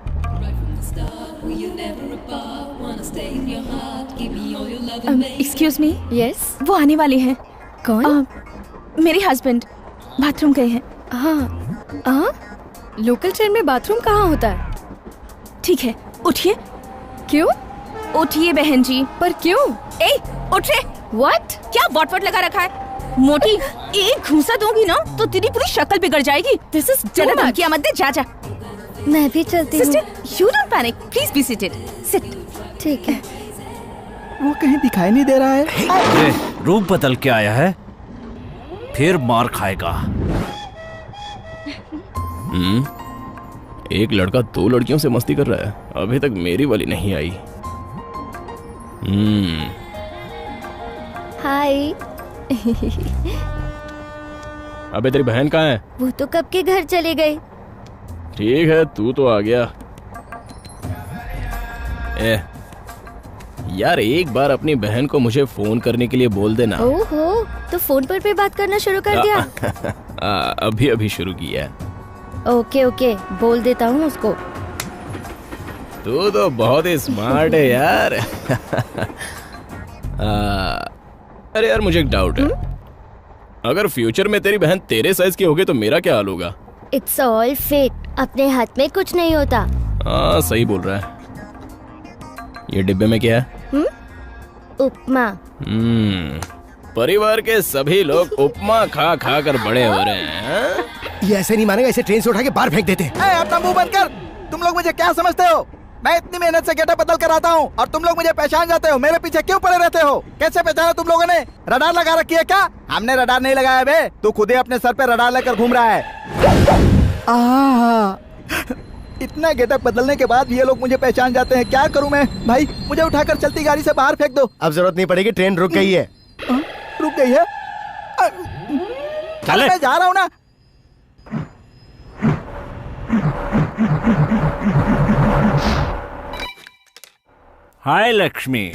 Excuse me. यस। वो आने वाले हैं। कौन? मेरे हस्बैंड बाथरूम गए हैं। हाँ, लोकल ट्रेन में बाथरूम कहाँ होता है? ठीक है, उठिए। क्यों? उठिए बहन जी। पर क्यों? ए, उठ रे। व्हाट? क्या वॉट लगा रखा है? मोटी, एक घूंसा दूंगी ना तो तेरी पूरी शक्ल बिगड़ जाएगी। दिस इज चलो धमकियां मत दे, जा जा। मैं भी चलती हूँ। Sister, you don't panic, please be seated. Sit. ठीक है। वो कहीं दिखाई नहीं दे रहा है। रूप बदल के आया है, फिर मार खाएगा। एक लड़का 2 लड़कियों से मस्ती कर रहा है, अभी तक मेरी वाली नहीं आई। हाय। अबे तेरी बहन कहाँ है? वो तो कब के घर चले गए। ठीक है, तू तो आ गया। यार, एक बार अपनी बहन को मुझे फोन करने के लिए बोल देना। ओहो, तो फोन पर भी बात करना शुरू कर दिया? अभी अभी शुरू किया है। ओके ओके, बोल देता हूँ उसको। तू तो बहुत ही स्मार्ट है यार। अरे यार, मुझे एक डाउट है। अगर फ्यूचर में तेरी बहन तेरे साइज की होगी तो मेरा क्या हाल होगा? इट्स ऑल फेट, अपने हाथ में कुछ नहीं होता। हाँ, सही बोल रहा है। ये डिब्बे में क्या है? उपमा। परिवार के सभी लोग उपमा खा खा कर बड़े हो रहे हैं। ये ऐसे नहीं मानेगा, इसे ट्रेन से उठा के बाहर फेंक देते हैं। अपना मुंह बंद कर। तुम लोग मुझे क्या समझते हो? मैं इतनी मेहनत से गेटअप बदल कर आता हूँ और तुम लोग मुझे पहचान जाते हो। मेरे पीछे क्यों पड़े रहते हो? कैसे पहचाना तुम लोगों ने? रडार लगा रखी है क्या? हमने रडार नहीं लगाया बे, तू खुद ही अपने सर पे रडार लेकर घूम रहा है। इतना गेटअप बदलने के बाद ये लोग मुझे पहचान जाते हैं। क्या करूं मैं? भाई, मुझे उठाकर चलती गाड़ी से बाहर फेंक दो। अब जरूरत नहीं पड़ेगी, ट्रेन रुक गई है। रुक गई है? चले। मैं जा रहा हूँ ना। हाय लक्ष्मी,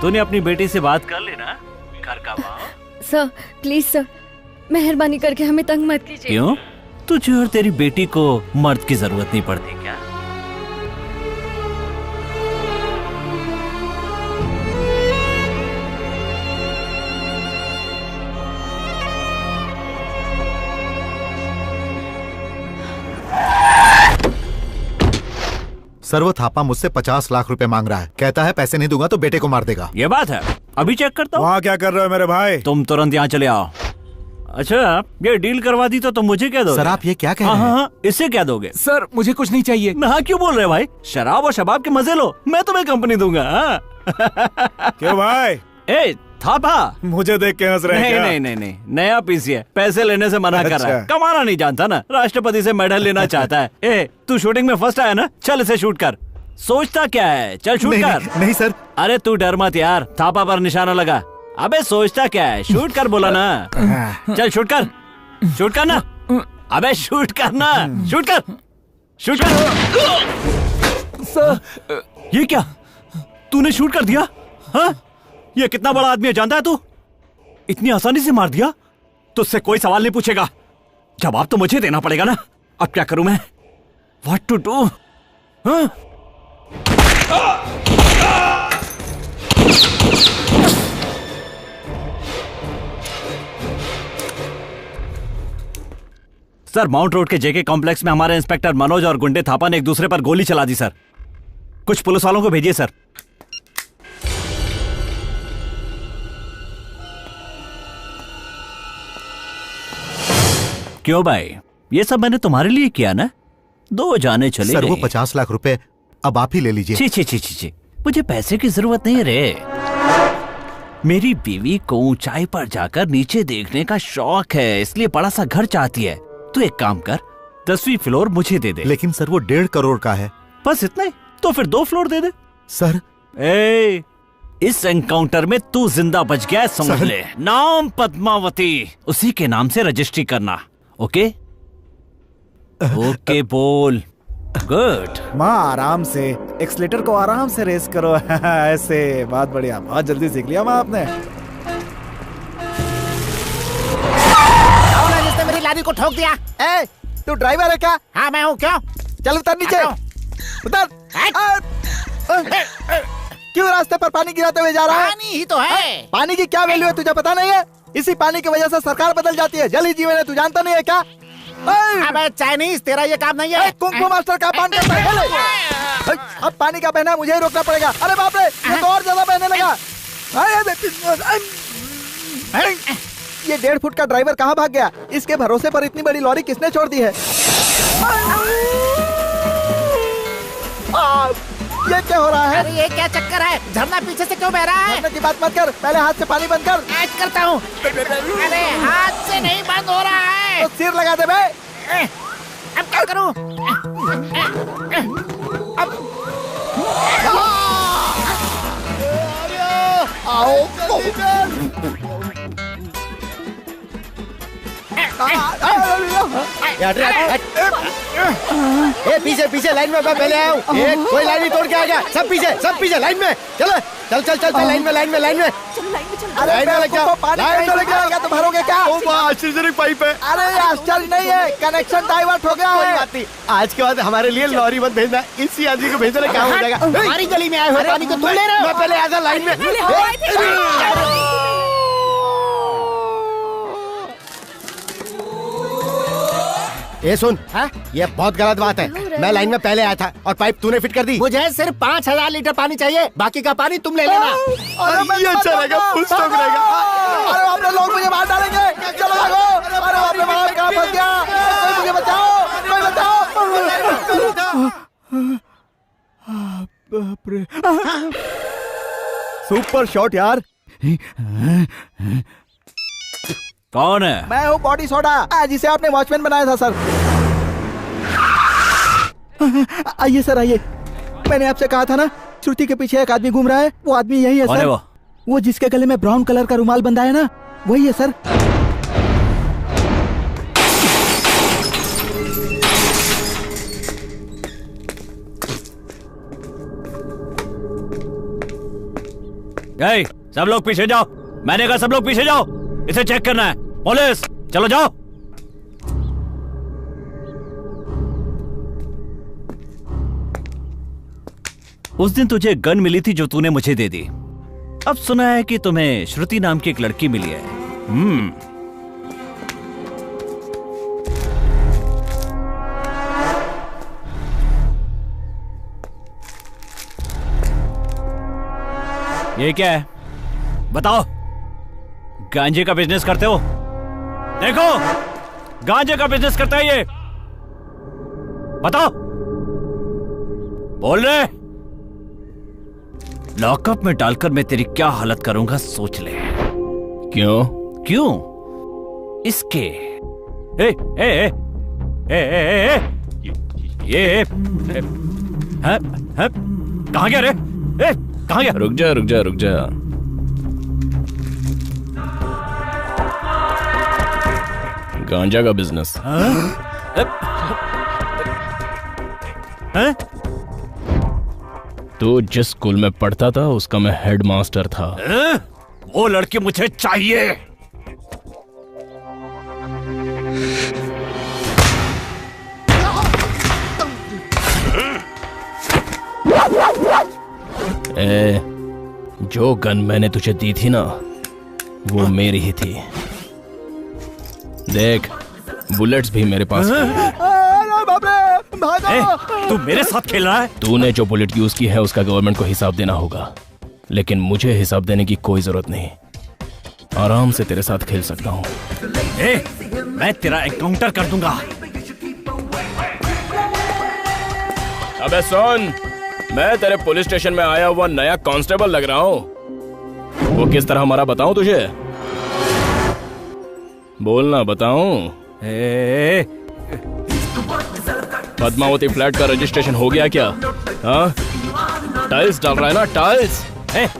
तूने अपनी बेटी से बात कर लेना। घर का बाप। सर, प्लीज सर, मेहरबानी करके हमें तंग मत कीजिए। क्यों? तुझे और तेरी बेटी को मर्द की जरूरत नहीं पड़ती क्या? सर, वो थापा मुझसे 50 लाख रुपए मांग रहा है। कहता है पैसे नहीं दूंगा तो बेटे को मार देगा। ये बात है, अभी चेक करता हूँ। वहाँ क्या कर रहे हो मेरे भाई? तुम तुरंत यहाँ चले आओ। अच्छा, ये डील करवा दी तो तुम मुझे क्या दोगे? सर, आप ये क्या कह रहे हैं? हाँ, इससे क्या दोगे? सर, मुझे कुछ नहीं चाहिए। हाँ, क्यों बोल रहे भाई? शराब और शबाब के मजे लो, मैं तुम्हें कंपनी दूंगा। क्यों भाई? ए थापा, मुझे देख के हंस रहे हैं क्या? नहीं, नया पीसी है, पैसे लेने से मना कर रहा है। कमाना नहीं जानता ना, राष्ट्रपति से मेडल लेना चाहता है। ए, तू शूटिंग में फर्स्ट आया ना, चल इसे शूट कर। सोचता क्या है, चल शूट कर। नहीं सर। अरे तू डर मत यार, थापा पर निशाना लगा। अबे सोचता क्या है, शूट कर बोला ना। चल शूट कर, शूट करना। अबे शूट करना, शूट कर, शूट कर। सर, ये क्या, तूने शूट कर दिया? हाँ? ये कितना बड़ा आदमी है जानता है तू? इतनी आसानी से मार दिया? तुझसे कोई सवाल नहीं पूछेगा, जवाब तो मुझे देना पड़ेगा ना। अब क्या करूं मैं? What to do? हाँ? सर, माउंट रोड के जेके कॉम्प्लेक्स में हमारे इंस्पेक्टर मनोज और गुंडे थापा ने एक दूसरे पर गोली चला दी सर। कुछ पुलिस वालों को भेजिए सर। क्यों भाई, ये सब मैंने तुम्हारे लिए किया ना? 2 जाने चले सर, वो गए। 50 लाख रुपए अब आप ही ले लीजिए। छी छी छी छी छी, मुझे पैसे की जरूरत नहीं रे। मेरी बीवी को ऊंचाई पर जाकर नीचे देखने का शौक है, इसलिए बड़ा सा घर चाहती है। तू एक काम कर, 10वीं फ्लोर मुझे दे दे। लेकिन सर, वो 1.5 करोड़ का है। बस इतना ही? तो फिर 2 फ्लोर दे दे। सर, इस एनकाउंटर में तू जिंदा बच गया, समझ ले। नाम पद्मावती, उसी के नाम से रजिस्ट्री करना। ओके ओके बोल। गुड। माँ, आराम से एक्सलेटर को आराम से रेस करो। ऐसे, बहुत बढ़िया, बहुत जल्दी सीख लिया माँ आपने। जिसने मेरी लारी को ठोक दिया। ए, तू ड्राइवर है क्या? हाँ मैं हूँ। क्यों? चल उतर नीचे, उतर। क्यों रास्ते पर पानी गिराते हुए जा रहा है? पानी ही तो है। पानी की क्या वैल्यू है तुझे पता नहीं है? इसी पानी की वजह से सरकार बदल जाती है। जल ही जीवन है, तू जानता नहीं है क्या? अबे चाइनीज, तेरा ये काम नहीं है। कुंफू मास्टर का पान करता है। अब पानी का बहना मुझे ही रोकना पड़ेगा। अरे बाप रे, ये तो और ज्यादा बहने लगा। ये 1.5 फुट का ड्राइवर कहाँ भाग गया? इसके भरोसे पर इतनी बड़ी लॉरी किसने छोड़ दी है? ये क्या हो रहा है? अरे ये क्या चक्कर है? झरना पीछे से क्यों बह रहा है? झरने की बात मत कर, पहले हाथ से पानी बंद कर। करता हूँ। अरे हाथ से नहीं बंद हो रहा है। तो सिर लगा दे बे। अब क्या करूँ? पीछे पीछे लाइन में, मैं पहले आया हूँ। कोई लाइन नहीं तोड़ के आएगा। सब पीछे लाइन में। चलो चल चल चल लाइन में। अरे लाइन में लग जाओ। पानी कहीं से आएगा तो भरोगे क्या? आश्चर्यजनक पाइप है। अरे आश्चर्य नहीं है, कनेक्शन डाइवर्ट हो गया है। आज के बाद हमारे लिए लॉरी मत भेजना, इसी आदमी को भेजना काम हो जाएगा। हमारी गली में आए हो पानी को तुम ले रहे हो? मैं पहले आजा लाइन में। ये सुन, ये बहुत गलत बात है। मैं लाइन में पहले आया था और पाइप तूने फिट कर दी। मुझे सिर्फ 5000 लीटर पानी चाहिए, बाकी का पानी तुम ले लेना। ये अच्छा रहेगा, फुल स्टॉक रहेगा। अरे बाप रे, लोग मुझे मार डालेंगे। चलो भागो। अरे बाप रे बाप, कहाँ फंस गया? कोई मुझे बचाओ, कोई बचाओ। बाप रे, सुपर शॉट यार। कौन है? मैं हूँ बॉडी सोडा, जिसे आपने वॉचमैन बनाया था सर। आइए सर, आइए। मैंने आपसे कहा था ना, श्रुति के पीछे एक आदमी घूम रहा है। वो आदमी यही है सर। वो जिसके गले में ब्राउन कलर का रुमाल बंधा है ना, वही है सर। सब लोग पीछे जाओ। मैंने कहा सब लोग पीछे जाओ, इसे चेक करना है। पुलिस, चलो जाओ। उस दिन तुझे गन मिली थी जो तूने मुझे दे दी। अब सुना है कि तुम्हें श्रुति नाम की एक लड़की मिली है। ये क्या है? बताओ। गांजे का बिजनेस करते हो? देखो, गांजे का बिजनेस करता है ये। बताओ। बोल रहे? लॉकअप में डालकर मैं तेरी क्या हालत करूंगा सोच ले। क्यों? क्यों? इसके ए ए ए ए ए ए ये कहाँ गया रे? कहाँ गया? रुक जा रुक जा रुक जा। गांजा का बिजनेस। तो जिस स्कूल में पढ़ता था उसका मैं हेडमास्टर था। वो लड़की मुझे चाहिए। जो गन मैंने तुझे दी थी ना, वो मेरी ही थी। देख, बुलेट्स भी मेरे पास हैं। तू मेरे साथ खेल रहा है? तूने जो बुलेट यूज की है उसका गवर्नमेंट को हिसाब देना होगा, लेकिन मुझे हिसाब देने की कोई जरूरत नहीं। आराम से तेरे साथ खेल सकता हूँ। मैं तेरा एनकाउंटर कर दूंगा। अबे सुन, मैं तेरे पुलिस स्टेशन में आया हुआ नया कांस्टेबल लग रहा हूँ। वो किस तरह मरा बताऊं तुझे? बोलना, बताऊं? पद्मावती फ्लैट का रजिस्ट्रेशन हो गया क्या? हाँ? टाइल्स डाल रहा है ना, टाइल्स?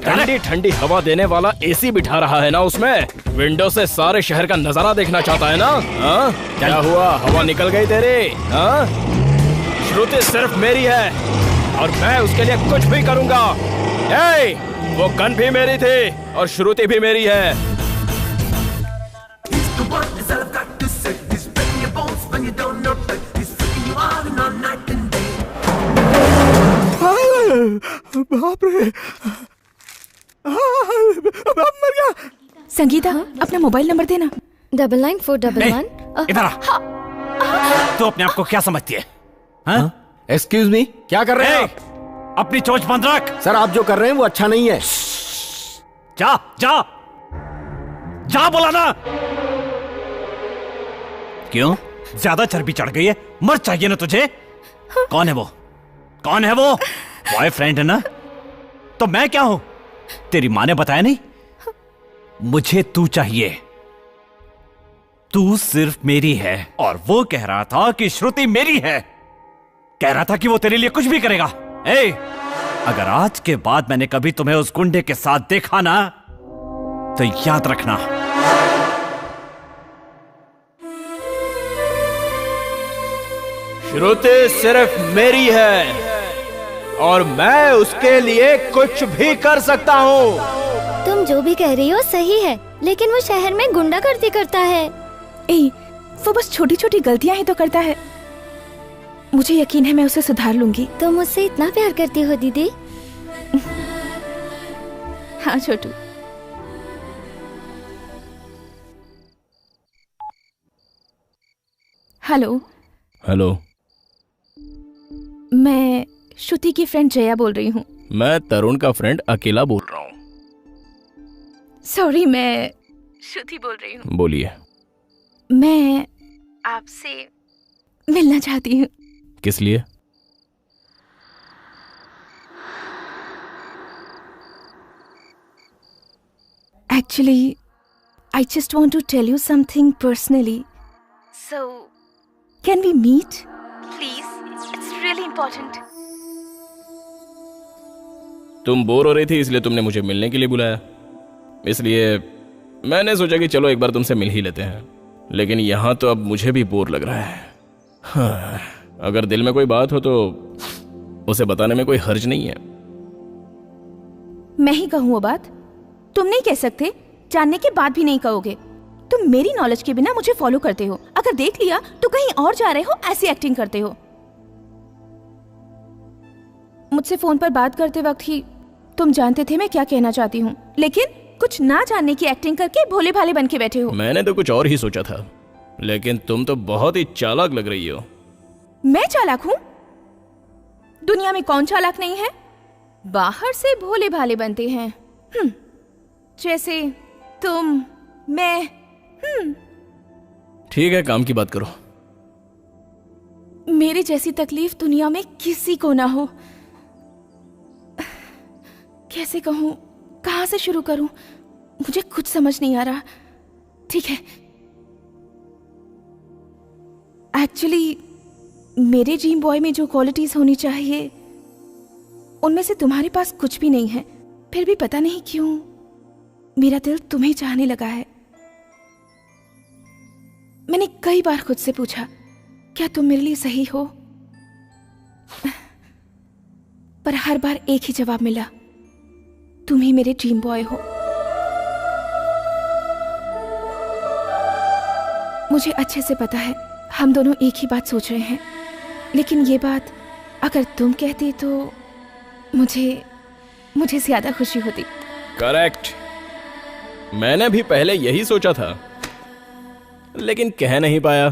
ठंडी ठंडी हवा देने वाला एसी बिठा रहा है ना उसमें? विंडो से सारे शहर का नजारा देखना चाहता है ना? हाँ? क्या हुआ, हवा निकल गई तेरी? हाँ? श्रुति सिर्फ मेरी है और मैं उसके लिए कुछ भी करूंगा। वो गन भी मेरी थी और श्रुति भी मेरी है। बाप रे, मर गया। संगीता, अपना मोबाइल नंबर देना। 994111। इधर आ। तू अपने आप को क्या समझती है? एक्सक्यूज मी, क्या कर रहे हैं आप? अपनी चोंच बंद रख। सर, आप जो कर रहे हैं वो अच्छा नहीं है। जा जा जा, बोला ना। क्यों, ज्यादा चर्बी चढ़ गई है? मर चाहिए ना तुझे? कौन है वो? कौन है वो? बॉयफ्रेंड है ना? तो मैं क्या हूं? तेरी माँ ने बताया नहीं? मुझे तू चाहिए। तू सिर्फ मेरी है। और वो कह रहा था कि श्रुति मेरी है। कह रहा था कि वो तेरे लिए कुछ भी करेगा। अगर आज के बाद मैंने कभी तुम्हें उस गुंडे के साथ देखा ना, तो याद रखना, श्रुति सिर्फ मेरी है और मैं उसके लिए कुछ भी कर सकता हूँ। तुम जो भी कह रही हो सही है, लेकिन वो शहर में गुंडागर्दी करता है। वो बस छोटी छोटी गलतियां ही तो करता है। मुझे यकीन है मैं उसे सुधार लूंगी। तुम मुझसे इतना प्यार करती हो दीदी? हाँ छोटू। हेलो। हेलो, मैं श्रुति की फ्रेंड जया बोल रही हूँ। मैं तरुण का फ्रेंड अकेला बोल रहा हूँ। सॉरी, मैं श्रुति बोल रही हूँ। बोलिए। मैं आपसे मिलना चाहती हूँ। किस लिए? Actually, I just want to tell you something personally. So, can we meet? Please, it's really important. तुम बोर हो रही थी इसलिए तुमने मुझे मिलने के लिए बुलाया। इसलिए मैंने सोचा कि चलो एक बार तुमसे मिल ही लेते हैं। लेकिन यहाँ तो अब मुझे भी बोर लग रहा है। हाँ, अगर दिल में कोई बात हो तो उसे बताने में कोई हर्ज नहीं है। मैं ही कहूँ वो बात? तुम नहीं कह सकते, जानने के बाद भी नहीं कहोगे। तुम मेरी नॉलेज के बिना मुझे फॉलो करते हो। अगर देख लिया तो कहीं और जा रहे हो, ऐसी एक्टिंग करते हो। मुझसे फोन पर बात करते वक्त ही तुम जानते थे मैं क्या कहना चाहती हूँ, लेकिन कुछ ना जानने की एक्टिंग करके भोले भाले बन के बैठे हो। मैंने तो कुछ और ही सोचा था, लेकिन तुम तो बहुत ही चालाक लग रही हो। मैं चालाक हूँ? दुनिया में कौन चालाक नहीं है? बाहर से भोले भाले बनते हैं। जैसे तुम, मैं। ठीक है, काम की बात करो। मेरी जैसी तकलीफ दुनिया में किसी को ना हो। कैसे कहूं, कहां से शुरू करूं, मुझे कुछ समझ नहीं आ रहा। ठीक है, एक्चुअली मेरे ड्रीम बॉय में जो क्वालिटीज होनी चाहिए उनमें से तुम्हारे पास कुछ भी नहीं है। फिर भी पता नहीं क्यों मेरा दिल तुम्हें चाहने लगा है। मैंने कई बार खुद से पूछा, क्या तुम मेरे लिए सही हो? पर हर बार एक ही जवाब मिला, तुम ही मेरे ड्रीम बॉय हो। मुझे अच्छे से पता है हम दोनों एक ही बात सोच रहे हैं, लेकिन ये बात अगर तुम कहती तो मुझे ज्यादा खुशी होती। करेक्ट। मैंने भी पहले यही सोचा था, लेकिन कह नहीं पाया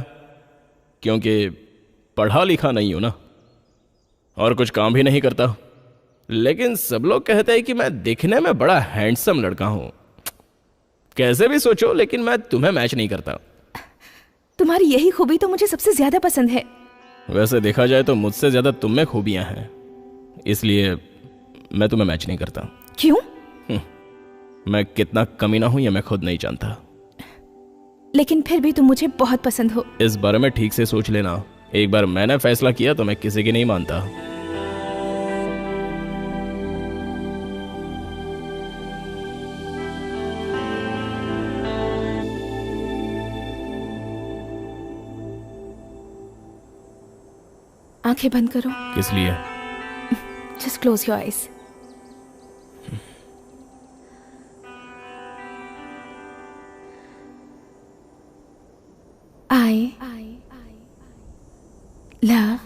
क्योंकि पढ़ा लिखा नहीं हूं ना, और कुछ काम भी नहीं करता। लेकिन सब लोग कहते हैं कि मैं दिखने में बड़ा हैंडसम लड़का हूं। कैसे भी सोचो, लेकिन मैं तुम्हें मैच नहीं करता। तुम्हारी यही खूबी तो मुझे सबसे ज्यादा पसंद है। वैसे देखा जाए तो मुझसे ज्यादा तुम में खूबियां हैं, इसलिए मैं तुम्हें मैच नहीं करता। क्यों? मैं कितना कमीना हूं ये मैं खुद नहीं जानता। लेकिन फिर भी तुम मुझे बहुत पसंद हो। इस बारे में ठीक से सोच लेना। एक बार मैंने फैसला किया तो मैं किसी की नहीं मानता। आंखें बंद करो। किस लिए? Just close your eyes. I love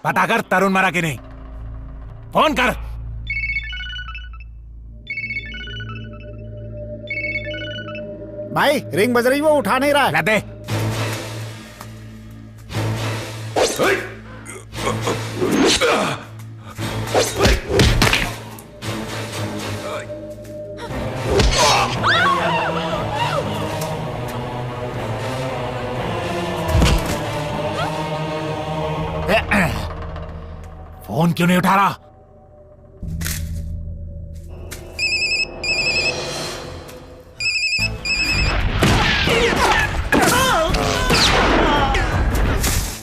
पता कर तरुण मरा कि नहीं। फोन कर। भाई रिंग बज रही, वो उठा नहीं रहा है। दे। फोन क्यों नहीं उठा रहा?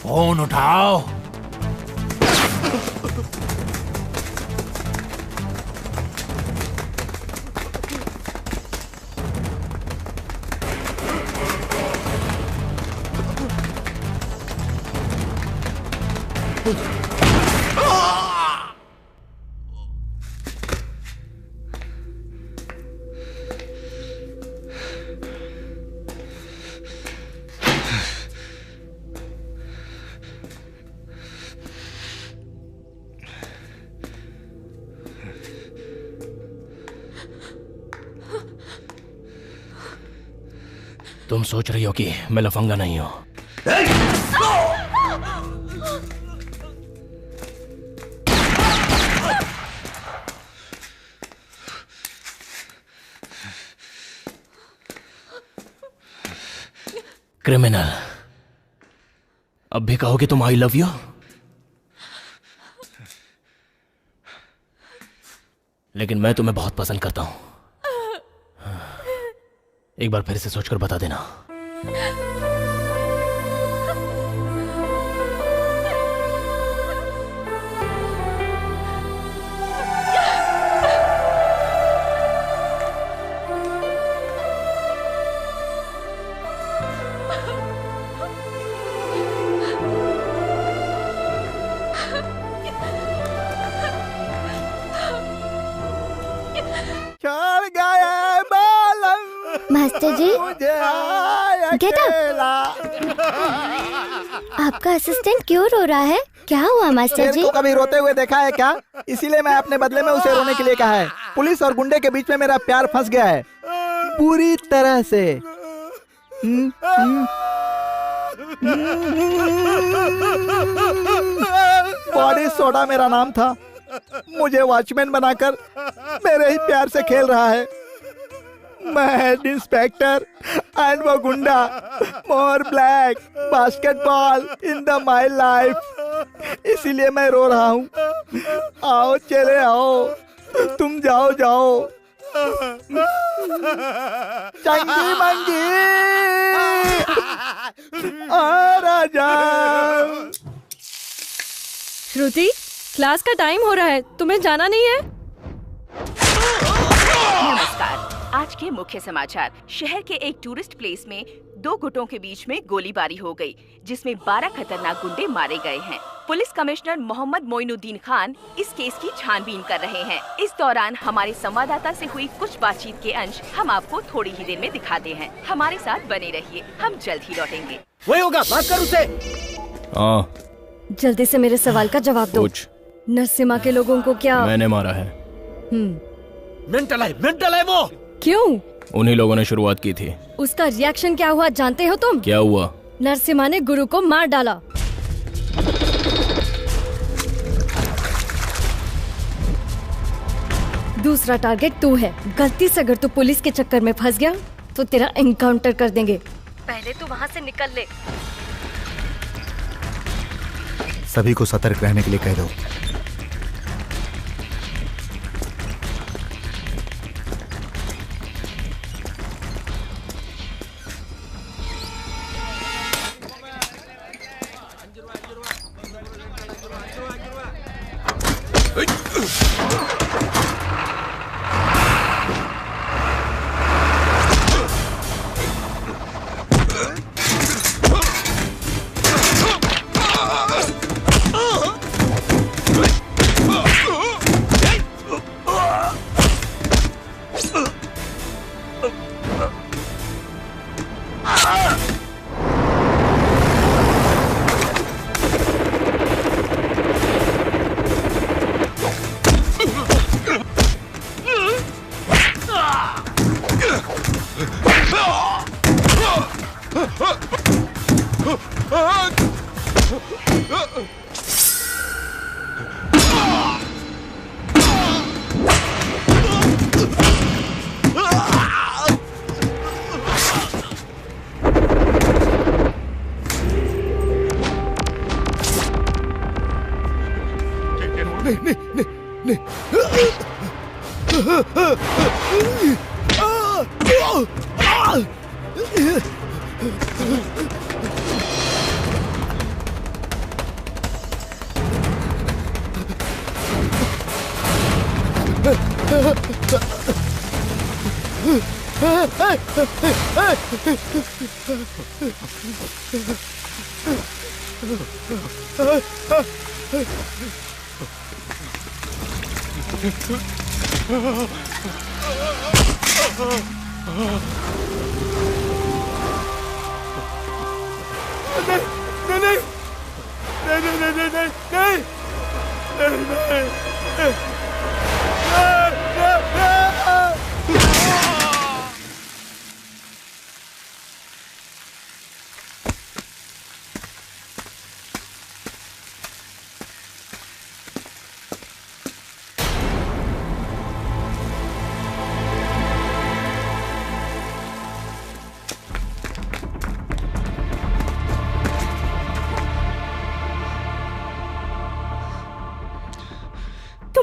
फोन उठाओ। तुम सोच रही हो कि मैं लफंगा नहीं हूं। क्रिमिनल, अब भी कहोगे तुम आई लव यू? लेकिन मैं तुम्हें बहुत पसंद करता हूं। एक बार फिर से सोचकर बता देना। मास्टर जी, गेट अप। आपका असिस्टेंट क्यों रो रहा है? क्या हुआ मास्टर जी? को कभी रोते हुए देखा है क्या? इसीलिए मैं अपने बदले में उसे रोने के लिए कहा है। पुलिस और गुंडे के बीच में मेरा प्यार फंस गया है पूरी तरह से। बॉडी सोडा मेरा नाम था। मुझे वॉचमैन बनाकर मेरे ही प्यार से खेल रहा है। मैं हेड इंस्पेक्टर एंड वो गुंडा, more black, basketball in the my life. इसीलिए मैं रो रहा हूँ। आओ चले आओ, तुम जाओ जाओ। चंगी मंगी आ राजा। श्रुति, क्लास का टाइम हो रहा है, तुम्हें जाना नहीं है? नमस्कार। आज के मुख्य समाचार। शहर के एक टूरिस्ट प्लेस में दो गुटों के बीच में गोलीबारी हो गई, जिसमें 12 खतरनाक गुंडे मारे गए हैं। पुलिस कमिश्नर मोहम्मद मोइनुद्दीन खान इस केस की छानबीन कर रहे हैं। इस दौरान हमारे संवाददाता से हुई कुछ बातचीत के अंश हम आपको थोड़ी ही देर में दिखाते हैं। हमारे साथ बने रहिए, हम जल्द ही लौटेंगे। वही होगा, बात कर उसे। जल्दी से मेरे सवाल का जवाब दो। नरसिम्हा के लोगों को क्या मैंने मारा है? मेंटल है वो। क्यों? उन्हीं लोगों ने शुरुआत की थी। उसका रिएक्शन क्या हुआ जानते हो तुम? क्या हुआ? नरसिम्हा ने गुरु को मार डाला। दूसरा टारगेट तू है। गलती से अगर तू पुलिस के चक्कर में फंस गया तो तेरा एनकाउंटर कर देंगे। पहले तू वहाँ से निकल ले। सभी को सतर्क रहने के लिए कह दो। नहीं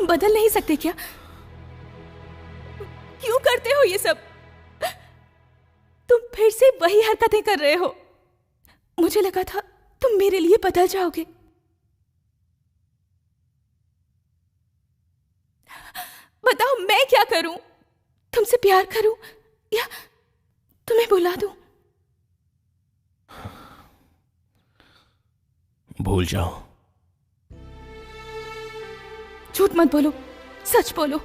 तुम बदल नहीं सकते क्या? क्यों करते हो ये सब? तुम फिर से वही हरकतें कर रहे हो। मुझे लगा था तुम मेरे लिए बदल जाओगे। बताओ मैं क्या करूं? तुमसे प्यार करूं या तुम्हें बुला दूं? भूल जाओ। झूठ मत बोलो, सच बोलो।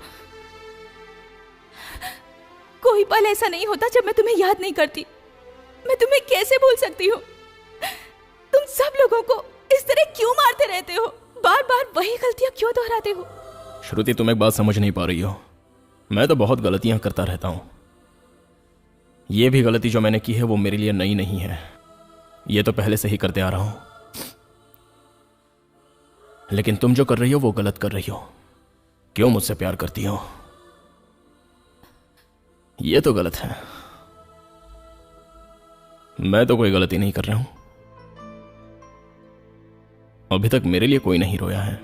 कोई पल ऐसा नहीं होता जब मैं तुम्हें याद नहीं करती। मैं तुम्हें कैसे भूल सकती हूँ? तुम सब लोगों को इस तरह क्यों मारते रहते हो? बार बार वही गलतियां क्यों दोहराते हो? श्रुति, तुम एक बात समझ नहीं पा रही हो। मैं तो बहुत गलतियां करता रहता हूं। यह भी गलती जो मैंने की है वो मेरे लिए नई नहीं है। यह तो पहले से ही करते आ रहा हूं। लेकिन तुम जो कर रही हो वो गलत कर रही हो। क्यों मुझसे प्यार करती हो? यह तो गलत है। मैं तो कोई गलती नहीं कर रहा हूं। अभी तक मेरे लिए कोई नहीं रोया है,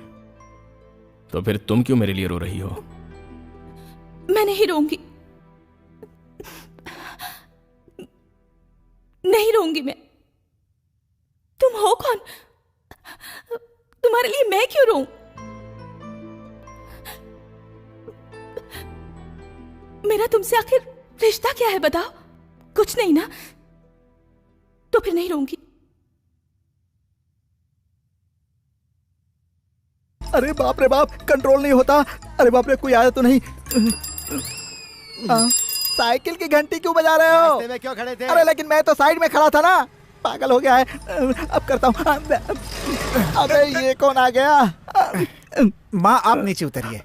तो फिर तुम क्यों मेरे लिए रो रही हो? मैं नहीं रोऊंगी, नहीं रोऊंगी मैं। तुम हो कौन? तुम्हारे लिए मैं क्यों रोऊं? मेरा तुमसे आखिर रिश्ता क्या है बताओ? कुछ नहीं ना? तो फिर नहीं रोऊंगी। अरे बाप रे बाप, कंट्रोल नहीं होता। अरे बाप रे, कोई आया तो नहीं? साइकिल की घंटी क्यों बजा रहे हो? रास्ते में क्यों खड़े थे? अरे लेकिन मैं तो साइड में खड़ा था ना। पागल हो गया है। अब करता हूँ। अबे ये कौन आ गया? माँ आप नीचे उतरिए।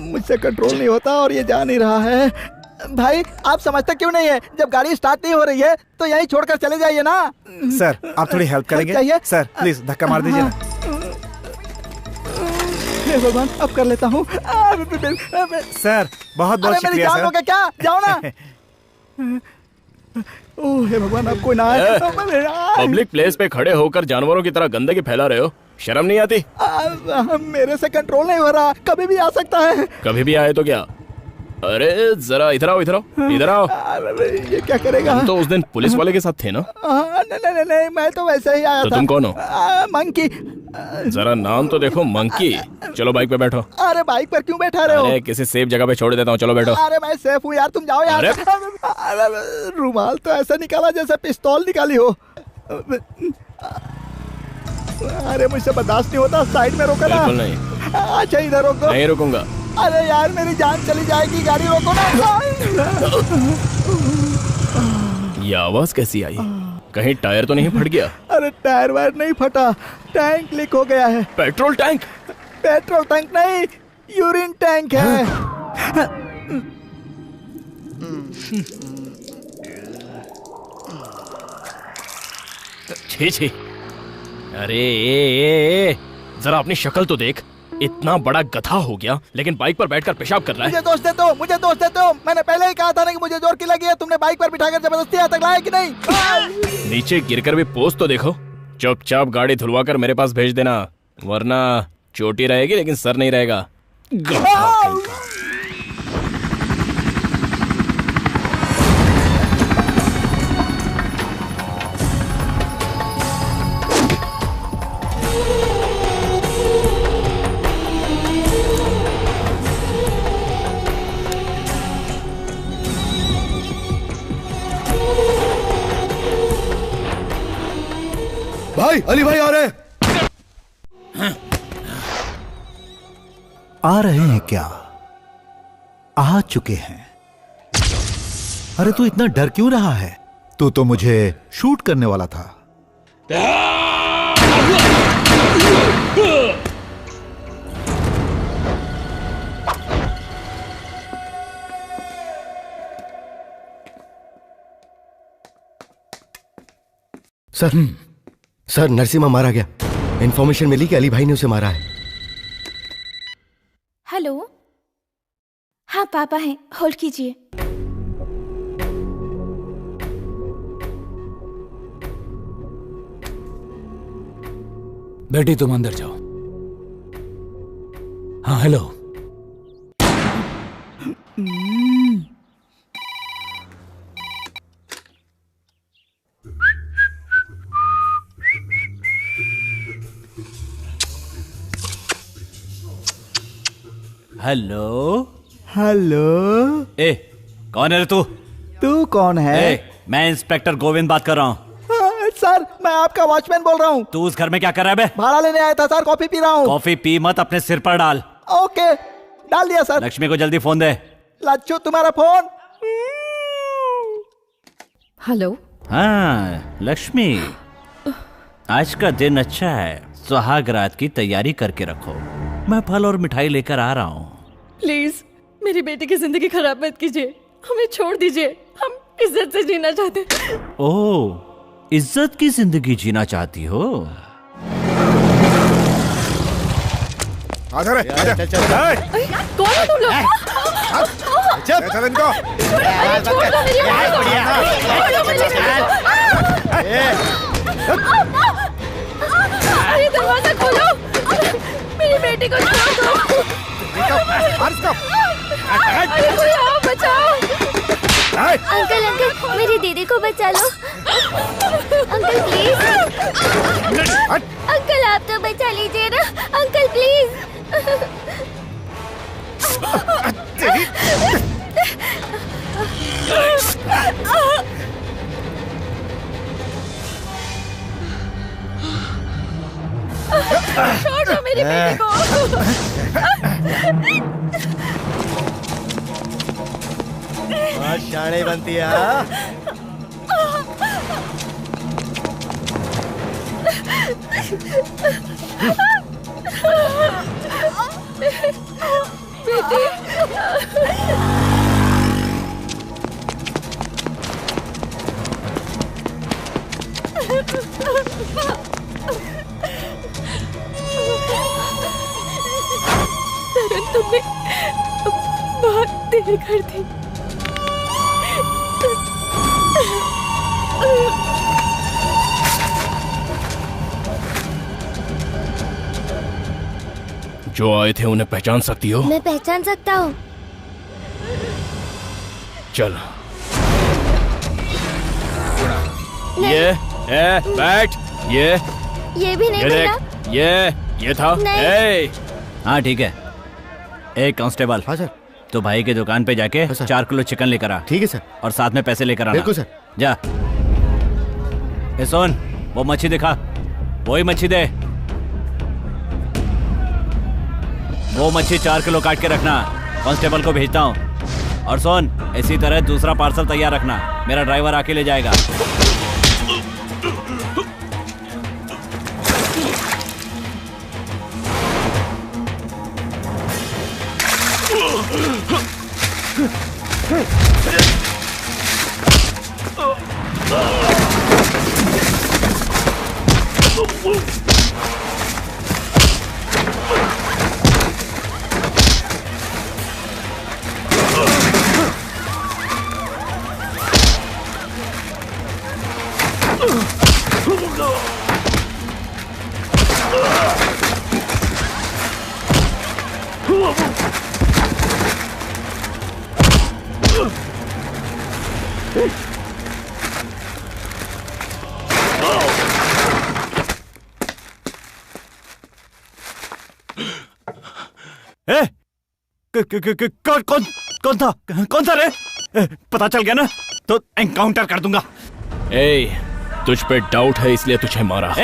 मुझसे कंट्रोल नहीं होता और ये जा नहीं रहा है। भाई आप समझते क्यों नहीं है? जब गाड़ी स्टार्ट नहीं हो रही है तो यहीं छोड़कर चले जाइए ना। सर आप थोड़ी हेल्प करेंगे? चाहिए? सर प्लीज धक्का मार दीजिए ना। हे भगवान, अब कर लेता हूँ। सर बहुत बहुत मेरी शुक्रिया जान सर। लोगे क्या? जाओ ना। ओह हे भगवान, अब कोई ना आए। पब्लिक प्लेस पे खड़े होकर जानवरों की तरह गंदगी फैला रहे हो। शर्म नहीं आती? मेरे से कंट्रोल नहीं हो रहा। कभी भी आ सकता है। कभी भी आए तो क्या? अरे जरा इधर आओ, इधर आओ, इधर आओ। ये क्या करेगा? तुम तो उस दिन पुलिस वाले के साथ थे ना? नहीं, मैं तो वैसे ही आया तो था। तुम कौन हो? मंकी। जरा नाम तो देखो, मंकी। चलो बाइक पे बैठो। अरे बाइक पर क्यों बैठा रहे हो? अरे किसी सेफ जगह पे छोड़ देता हूँ, चलो बैठो। अरे मैं सेफ हूँ यार, तुम जाओ यार। रुमाल तो ऐसा निकाला जैसे पिस्तौल निकाली हो। अरे मुझसे बर्दाश्त नहीं होता। साइड में रोको ना। बिल्कुल नहीं। अच्छा इधर रोको। नहीं रुकूंगा। अरे यार मेरी जान चली जाएगी, गाड़ी रोको ना। ये आवाज कैसी आई? कहीं टायर तो नहीं फट गया? अरे टायर वायर नहीं फटा, टैंक लीक हो गया है। Petrol tank? पेट्रोल टैंक नहीं, यूरिन टैंक है। छी छी। अरे ए, जरा अपनी शक्ल तो देख। इतना बड़ा गधा हो गया लेकिन बाइक पर बैठकर पेशाब कर रहा है। मुझे दोष देते हो, मुझे दोष देते हो। मैंने पहले ही कहा था ना कि मुझे जोर की लगी है। तुमने बाइक पर बिठाकर जबरदस्ती यहाँ तक लाया कि नहीं? नीचे गिरकर भी पोस्ट तो देखो। चुपचाप गाड़ी धुलवा कर मेरे पास भेज देना, वरना चोटी रहेगी लेकिन सर नहीं रहेगा। भाई, अली भाई आ रहे हैं। आ रहे हैं क्या? आ चुके हैं। अरे तू इतना डर क्यों रहा है? तू तो मुझे शूट करने वाला था। सर नरसिम्हा मारा गया। इन्फॉर्मेशन मिली कि अली भाई ने उसे मारा है। हेलो, हाँ पापा हैं, होल्ड कीजिए। बेटी तुम अंदर जाओ। हाँ हेलो। Hello hello. ए कौन है रे तू? तू कौन है? मैं इंस्पेक्टर गोविंद बात कर रहा हूँ। सर मैं आपका वॉचमैन बोल रहा हूँ। तू उस घर में क्या कर रहा है बे? भाड़ा लेने आया था सर, कॉफी पी रहा हूँ। कॉफी पी मत, अपने सिर पर डाल। ओके डाल दिया सर। लक्ष्मी को जल्दी फोन दे। लच्छू तुम्हारा फोन। हेलो। हाँ लक्ष्मी, आज का दिन अच्छा है, सुहाग रात की तैयारी करके रखो। मैं फल और मिठाई लेकर आ रहा हूँ। प्लीज मेरी बेटी की जिंदगी खराब मत कीजिए, हमें छोड़ दीजिए, हम इज्जत से जीना चाहते हैं। ओह, इज्जत की जिंदगी जीना चाहती हो? आजा रे, आजा। चल चल। कौन है तुम लोग? चल चल इनको। छोड़ दो मेरी अरे दरवाजा खोलो, मेरी बेटी को छोड़ दो। अरे कोई आओ, बचाओ। अंकल अंकल मेरी दीदी को बचा लो। Uncle please. अंकल आप तो बचा लीजिए ना अंकल प्लीज। छोड़ दो मेरी बेटी को। शाणे बनती है। तुमने बहुत देर कर दी। जो आए थे उन्हें पहचान सकती हो? मैं पहचान सकता हूँ। चल। ये बैठ। ये भी नहीं ये मिला। देख, ये था। नहीं। हाँ ठीक है। एक कांस्टेबल। हाँ सर। तो भाई की दुकान पे जाके 4 किलो चिकन लेकर आ। ठीक है सर। और साथ में पैसे लेकर आना। बिल्कुल सर। जा। ए सोन, वो मच्छी दिखा, वही मच्छी दे। वो मच्छी 4 किलो काट के रखना, कांस्टेबल को भेजता हूँ। और सोन, इसी तरह दूसरा पार्सल तैयार रखना, मेरा ड्राइवर आके ले जाएगा। कौन था रे? पता चल गया ना तो एनकाउंटर कर दूंगा। तुझ पे डाउट है इसलिए तुझे मारा।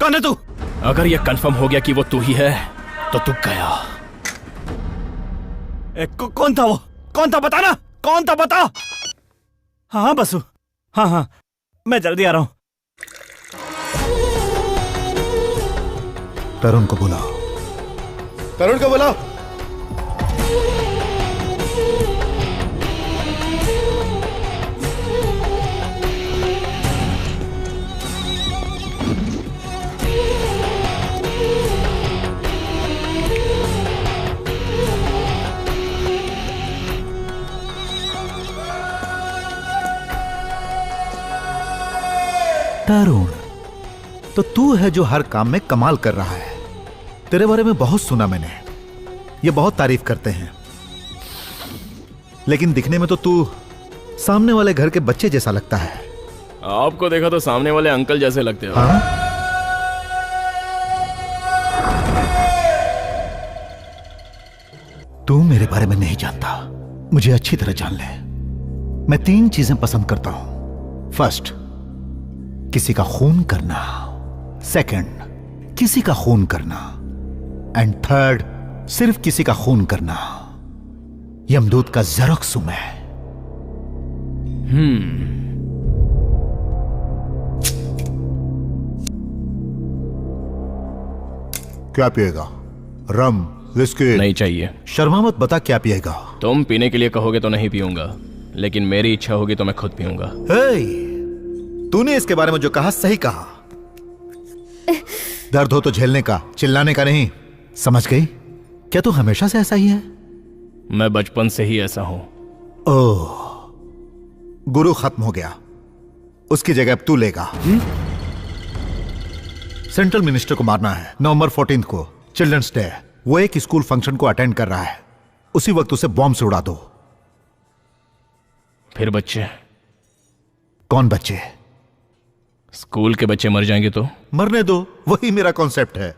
कौन है तू? अगर ये कंफर्म हो गया कि वो तू ही है तो तू गया। कौन था वो? कौन था बताना, कौन था बता। हाँ बसु, हाँ मैं जल्दी आ रहा हूं। तरुण को बुलाओ। तरुण को बुलाओ। तरुण, तो तू है जो हर काम में कमाल कर रहा है। तेरे बारे में बहुत सुना मैंने, ये बहुत तारीफ करते हैं, लेकिन दिखने में तो तू सामने वाले घर के बच्चे जैसा लगता है। आपको देखा तो सामने वाले अंकल जैसे लगते हो। हाँ? तू मेरे बारे में नहीं जानता, मुझे अच्छी तरह जान ले। मैं 3 चीजें पसंद करता हूं। फर्स्ट, किसी का खून करना। सेकंड, किसी का खून करना। एंड थर्ड, सिर्फ किसी का खून करना। यमदूत का ज़ेरॉक्स हूं मैं। क्या पिएगा? रम, विस्की? नहीं चाहिए। शर्मा मत, बता क्या पिएगा? तुम पीने के लिए कहोगे तो नहीं पीऊंगा, लेकिन मेरी इच्छा होगी तो मैं खुद पीऊंगा। तूने इसके बारे में जो कहा सही कहा। दर्द हो तो झेलने का, चिल्लाने का नहीं। समझ गई? क्या तू हमेशा से ऐसा ही है? मैं बचपन से ही ऐसा हूं। ओह, गुरु खत्म हो गया, उसकी जगह अब तू लेगा। सेंट्रल मिनिस्टर को मारना है। नवंबर 14 को चिल्ड्रंस डे। वो एक स्कूल फंक्शन को अटेंड कर रहा है, उसी वक्त उसे बॉम्ब से उड़ा दो। फिर बच्चे? कौन बच्चे? स्कूल के बच्चे मर जाएंगे तो? मरने दो, वही मेरा कॉन्सेप्ट है।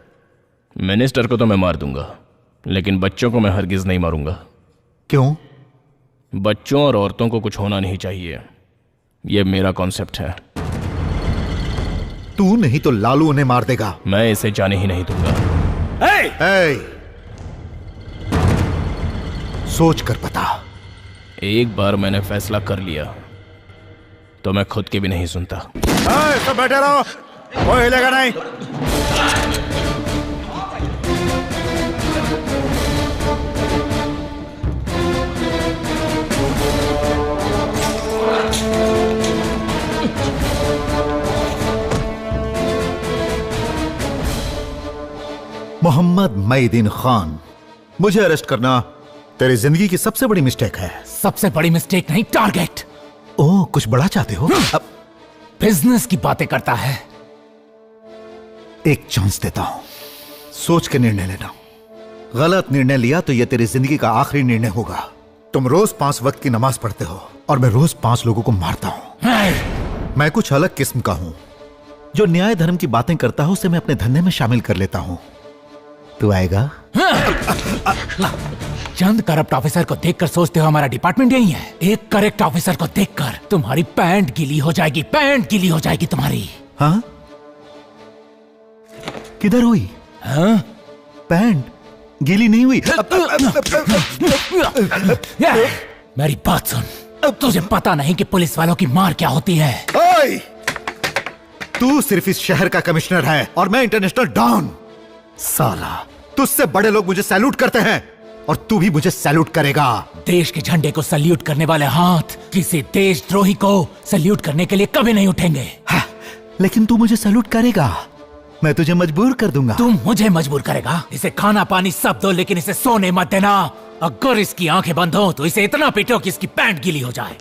मिनिस्टर को तो मैं मार दूंगा, लेकिन बच्चों को मैं हरगिज नहीं मारूंगा। क्यों? बच्चों और औरतों को कुछ होना नहीं चाहिए, यह मेरा कॉन्सेप्ट है। तू नहीं तो लालू उन्हें मार देगा। मैं इसे जाने ही नहीं दूंगा। सोच कर बता। एक बार मैंने फैसला कर लिया तो मैं खुद के भी नहीं सुनता। सब बैठे रहो, कोई हिलेगा नहीं। मोहम्मद मईदीन खान, मुझे अरेस्ट करना तेरी जिंदगी की सबसे बड़ी मिस्टेक है। सबसे बड़ी मिस्टेक नहीं, टारगेट। ओह, कुछ बड़ा चाहते हो? अब बिजनेस की बातें करता है। एक चांस देता हूं, सोच के निर्णय लेना। गलत निर्णय लिया तो यह तेरी जिंदगी का आखिरी निर्णय होगा। तुम रोज 5 वक्त की नमाज पढ़ते हो और मैं रोज 5 लोगों को मारता हूं। मैं कुछ अलग किस्म का हूं। जो न्याय धर्म की बातें करता हूं उसे मैं अपने धंधे में शामिल कर लेता हूं। तू आएगा? चंद करप्ट ऑफिसर को देखकर सोचते हो हमारा डिपार्टमेंट यही है? एक करेक्ट ऑफिसर को देखकर तुम्हारी पैंट गीली हो जाएगी, पैंट गीली हो जाएगी तुम्हारी। हाँ? किधर हुई? हाँ? पैंट गीली नहीं हुई। मेरी बात सुन, तुझे पता नहीं कि पुलिस वालों की मार क्या होती है? तू सिर्फ इस शहर का कमिश्नर है और मैं इंटरनेशनल डॉन। साला, तुझसे बड़े लोग मुझे सैल्यूट करते हैं और तू भी मुझे सैल्यूट करेगा। देश के झंडे को सैल्यूट करने वाले हाथ किसी देशद्रोही को सैल्यूट करने के लिए कभी नहीं उठेंगे। हाँ, लेकिन तू मुझे सैल्यूट करेगा, मैं तुझे मजबूर कर दूंगा। तुम मुझे मजबूर करेगा? इसे खाना पानी सब दो, लेकिन इसे सोने मत देना। अगर इसकी आंखें बंद हो तो इसे इतना पीटो कि इसकी पैंट गीली हो जाए।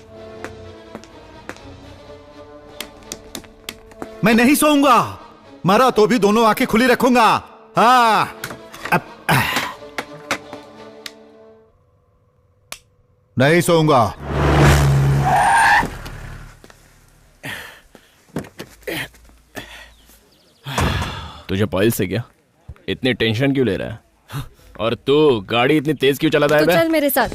मैं नहीं सोऊंगा, मरा तो भी दोनों आंखें खुली रखूंगा। हाँ, नहीं सोऊंगा। तुझे पॉइल से क्या इतनी टेंशन क्यों ले रहा है? और तू गाड़ी इतनी तेज क्यों चलाता है? तो चल मेरे साथ।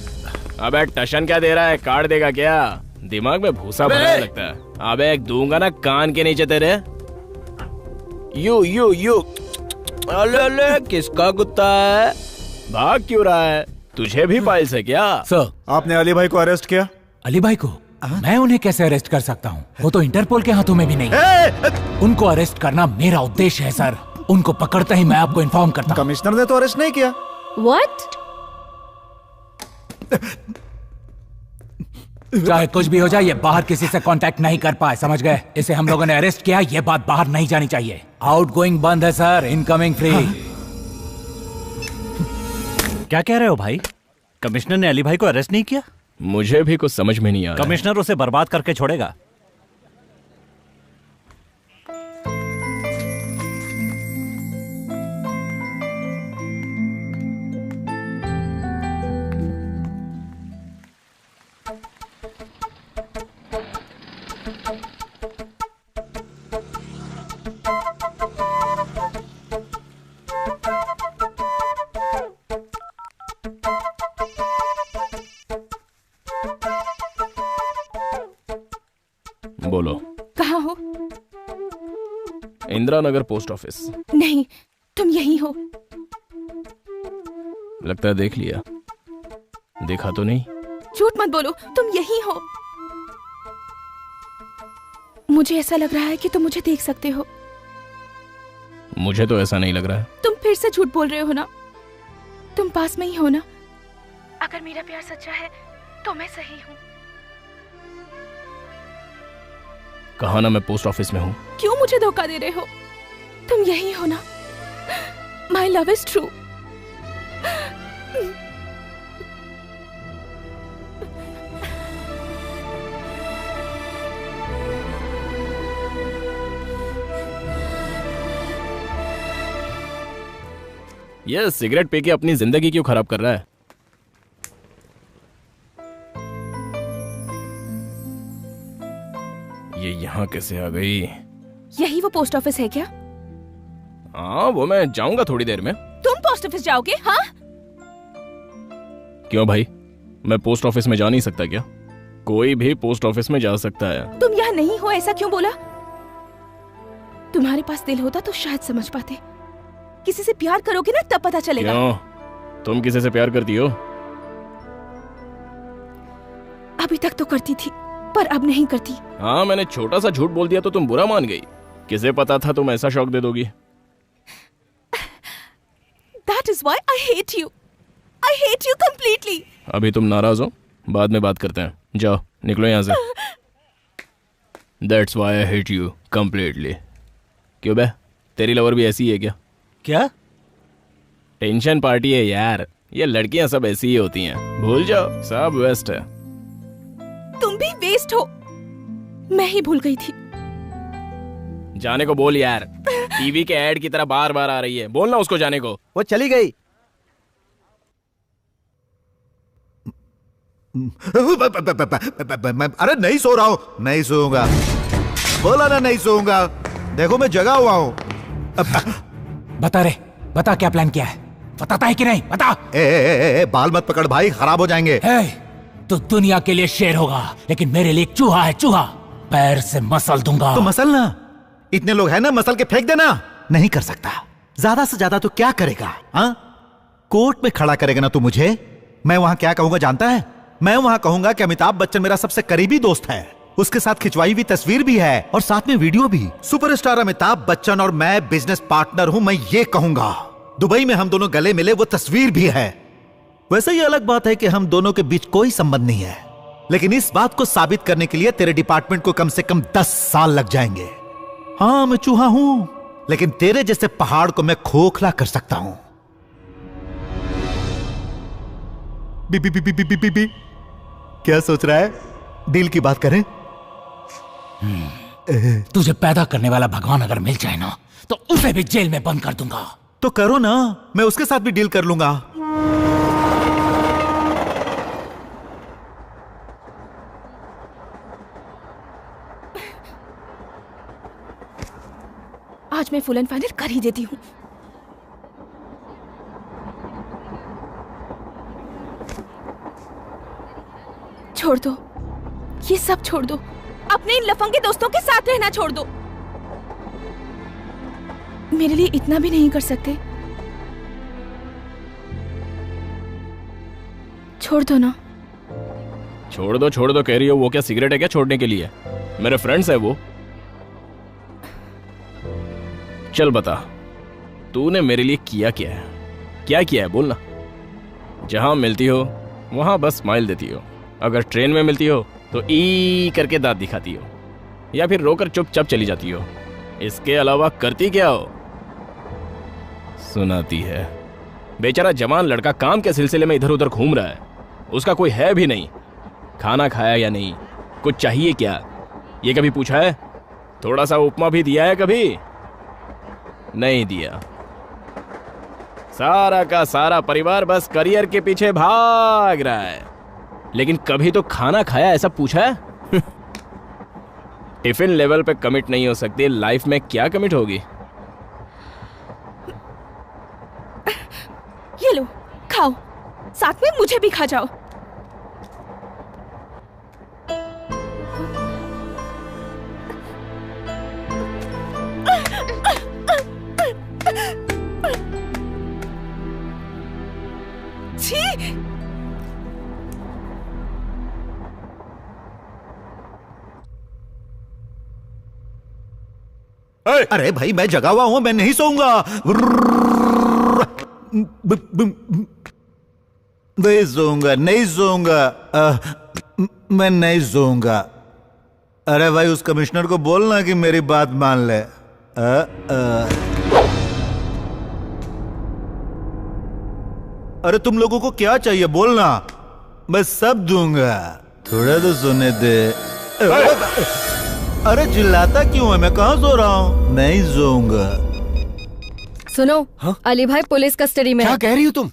अबे टशन क्या दे रहा है? काट देगा क्या? दिमाग में भूसा भरा लगता है। अबे दूंगा ना कान के नीचे तेरे। You you you. अले किसका कुत्ता है? भाग क्यों रहा है? तुझे भी पाइल से क्या? सर, आपने अली भाई को अरेस्ट किया? अली भाई को? मैं उन्हें कैसे अरेस्ट कर सकता हूँ? वो तो इंटरपोल के हाथों में भी नहीं। उनको अरेस्ट करना मेरा उद्देश्य है सर। उनको पकड़ते ही मैं आपको इन्फॉर्म करता हूँ। कमिश्नर ने तो अरेस्ट नहीं किया। What? चाहे कुछ भी हो जाए, ये बाहर किसी से कांटेक्ट नहीं कर पाए, समझ गए? इसे हम लोगों ने अरेस्ट किया, ये बात बाहर नहीं जानी चाहिए। आउटगोइंग बंद है सर, इनकमिंग फ्री। क्या कह रहे हो भाई? कमिश्नर ने अली भाई को अरेस्ट नहीं किया? मुझे भी कुछ समझ में नहीं आ रहा। कमिश्नर उसे बर्बाद करके छोड़ेगा। बोलो। कहाँ हो? Indira Nagar post office. नहीं, तुम यहीं हो। लगता है देख लिया। देखा तो नहीं? झूठ मत बोलो, तुम यहीं हो। मुझे ऐसा लग रहा है कि तुम मुझे देख सकते हो। मुझे तो ऐसा नहीं लग रहा है। तुम फिर से झूठ बोल रहे हो ना? तुम पास में ही हो ना? अगर मेरा प्यार सच्चा है तो मैं सही हूँ। कहा ना मैं पोस्ट ऑफिस में हूँ। क्यों मुझे धोखा दे रहे हो? तुम यही हो ना? My love is true. ये सिगरेट पी के अपनी जिंदगी क्यों खराब कर रहा है? ये यहाँ कैसे आ गई? यही वो पोस्ट ऑफिस है क्या? हाँ, वो मैं जाऊंगा थोड़ी देर में। तुम पोस्ट ऑफिस जाओगे? हाँ? क्यों भाई, मैं पोस्ट ऑफिस में जा नहीं सकता क्या? कोई भी पोस्ट ऑफिस में जा सकता है। तुम यहाँ नहीं हो ऐसा क्यों बोला? तुम्हारे पास दिल होता तो शायद समझ पाते। किसी से प्यार करोगे ना तब पता चलेगा। क्यों? तुम किसी से प्यार करती हो? अभी तक तो करती थी, पर अब नहीं करती। हाँ, मैंने छोटा सा झूठ बोल दिया तो तुम बुरा मान गई। किसे पता था तुम ऐसा शौक दे दोगी। That is why I hate you. I hate you completely. अभी तुम नाराज हो, बाद में बात करते हैं। जाओ, निकलो यहाँ से। That's why I hate you completely. क्यों बे, तेरी लवर भी ऐसी है क्या? क्या? टेंशन पार्टी है यार। ये लड़कियां सब ऐसी ही होती हैं। भूल जाओ, सब वेस्ट है। तुम भी वेस्ट हो। मैं ही भूल गई थी। जाने को बोल यार। टीवी के ऐड की तरह बार बार आ रही है। बोलना उसको जाने को। वो चली गई। अरे नहीं सो रहा हूं, नहीं सोऊंगा। बोला ना नहीं सोऊंगा। देखो मैं जगा हुआ हूं। बता रे, बता क्या प्लान किया है? बताता है कि नहीं? बता। बाल मत पकड़ भाई, खराब हो जाएंगे। तो दुनिया के लिए शेर होगा, लेकिन मेरे लिए एक चूहा है। चूहा पैर से मसल दूंगा। तो मसल ना, इतने लोग हैं ना, मसल के फेंक देना। नहीं कर सकता। ज्यादा से ज्यादा तो क्या करेगा? हाँ, कोर्ट में खड़ा करेगा ना तू मुझे। मैं वहां क्या कहूंगा जानता है? मैं वहां कहूंगा कि अमिताभ बच्चन मेरा सबसे करीबी दोस्त है, उसके साथ खिंचवाई हुई तस्वीर भी है और साथ में वीडियो भी। सुपरस्टार अमिताभ बच्चन और मैं बिजनेस पार्टनर हूं। मैं ये कहूंगा दुबई में हम दोनों गले मिले, वो तस्वीर भी है। वैसे ये अलग बात है कि हम दोनों के बीच कोई संबंध नहीं है, लेकिन इस बात को साबित करने के लिए तेरे डिपार्टमेंट को कम से कम 10 साल लग जाएंगे। हाँ, मैं चूहा हूं, लेकिन तेरे जैसे पहाड़ को मैं खोखला कर सकता हूं। बी बी बी बी बी बी बी। क्या सोच रहा है? डील की बात करें? तुझे पैदा करने वाला भगवान अगर मिल जाए ना, तो उसे भी जेल में बंद कर दूंगा। तो करो ना, मैं उसके साथ भी डील कर लूंगा। आज मैं फुल एंड फाइनल कर ही देती हूँ। छोड़ दो, ये सब छोड़ दो। अपने इन लफंगे दोस्तों के साथ रहना छोड़ दो। मेरे लिए इतना भी नहीं कर सकते? छोड़ दो ना। छोड़ दो कह रही हो? वो क्या सिगरेट है क्या छोड़ने के लिए? मेरे फ्रेंड्स है वो। चल बता, तूने मेरे लिए किया क्या है? क्या किया है बोलना। जहां मिलती हो वहां बस स्माइल देती हो, अगर ट्रेन में मिलती हो तो ई करके दांत दिखाती हो, या फिर रोकर चुपचाप चली जाती हो। इसके अलावा करती क्या हो? सुनाती है। बेचारा जवान लड़का काम के सिलसिले में इधर उधर घूम रहा है, उसका कोई है भी नहीं। खाना खाया या नहीं, कुछ चाहिए क्या, ये कभी पूछा है? थोड़ा सा उपमा भी दिया है कभी? नहीं दिया। सारा का सारा परिवार बस करियर के पीछे भाग रहा है, लेकिन कभी तो खाना खाया ऐसा पूछा है? टिफिन लेवल पे कमिट नहीं हो सकती, लाइफ में क्या कमिट होगी? ये लो, खाओ। साथ में मुझे भी खा जाओ। छी! अरे भाई मैं जगा हुआ हूं, मैं नहीं सोऊंगा। नहीं सोऊंगा, नहीं सोऊंगा, मैं नहीं सोऊंगा। अरे भाई उस कमिश्नर को बोलना कि मेरी बात मान ले। अरे तुम लोगों को क्या चाहिए बोलना, मैं सब दूंगा। थोड़ा तो सुने दे। अरे चिल्लाता क्यों है, मैं कहाँ सो रहा हूँ? नहीं सोऊंगा। सुनो, अली भाई पुलिस कस्टडी में। क्या कह रही हो तुम?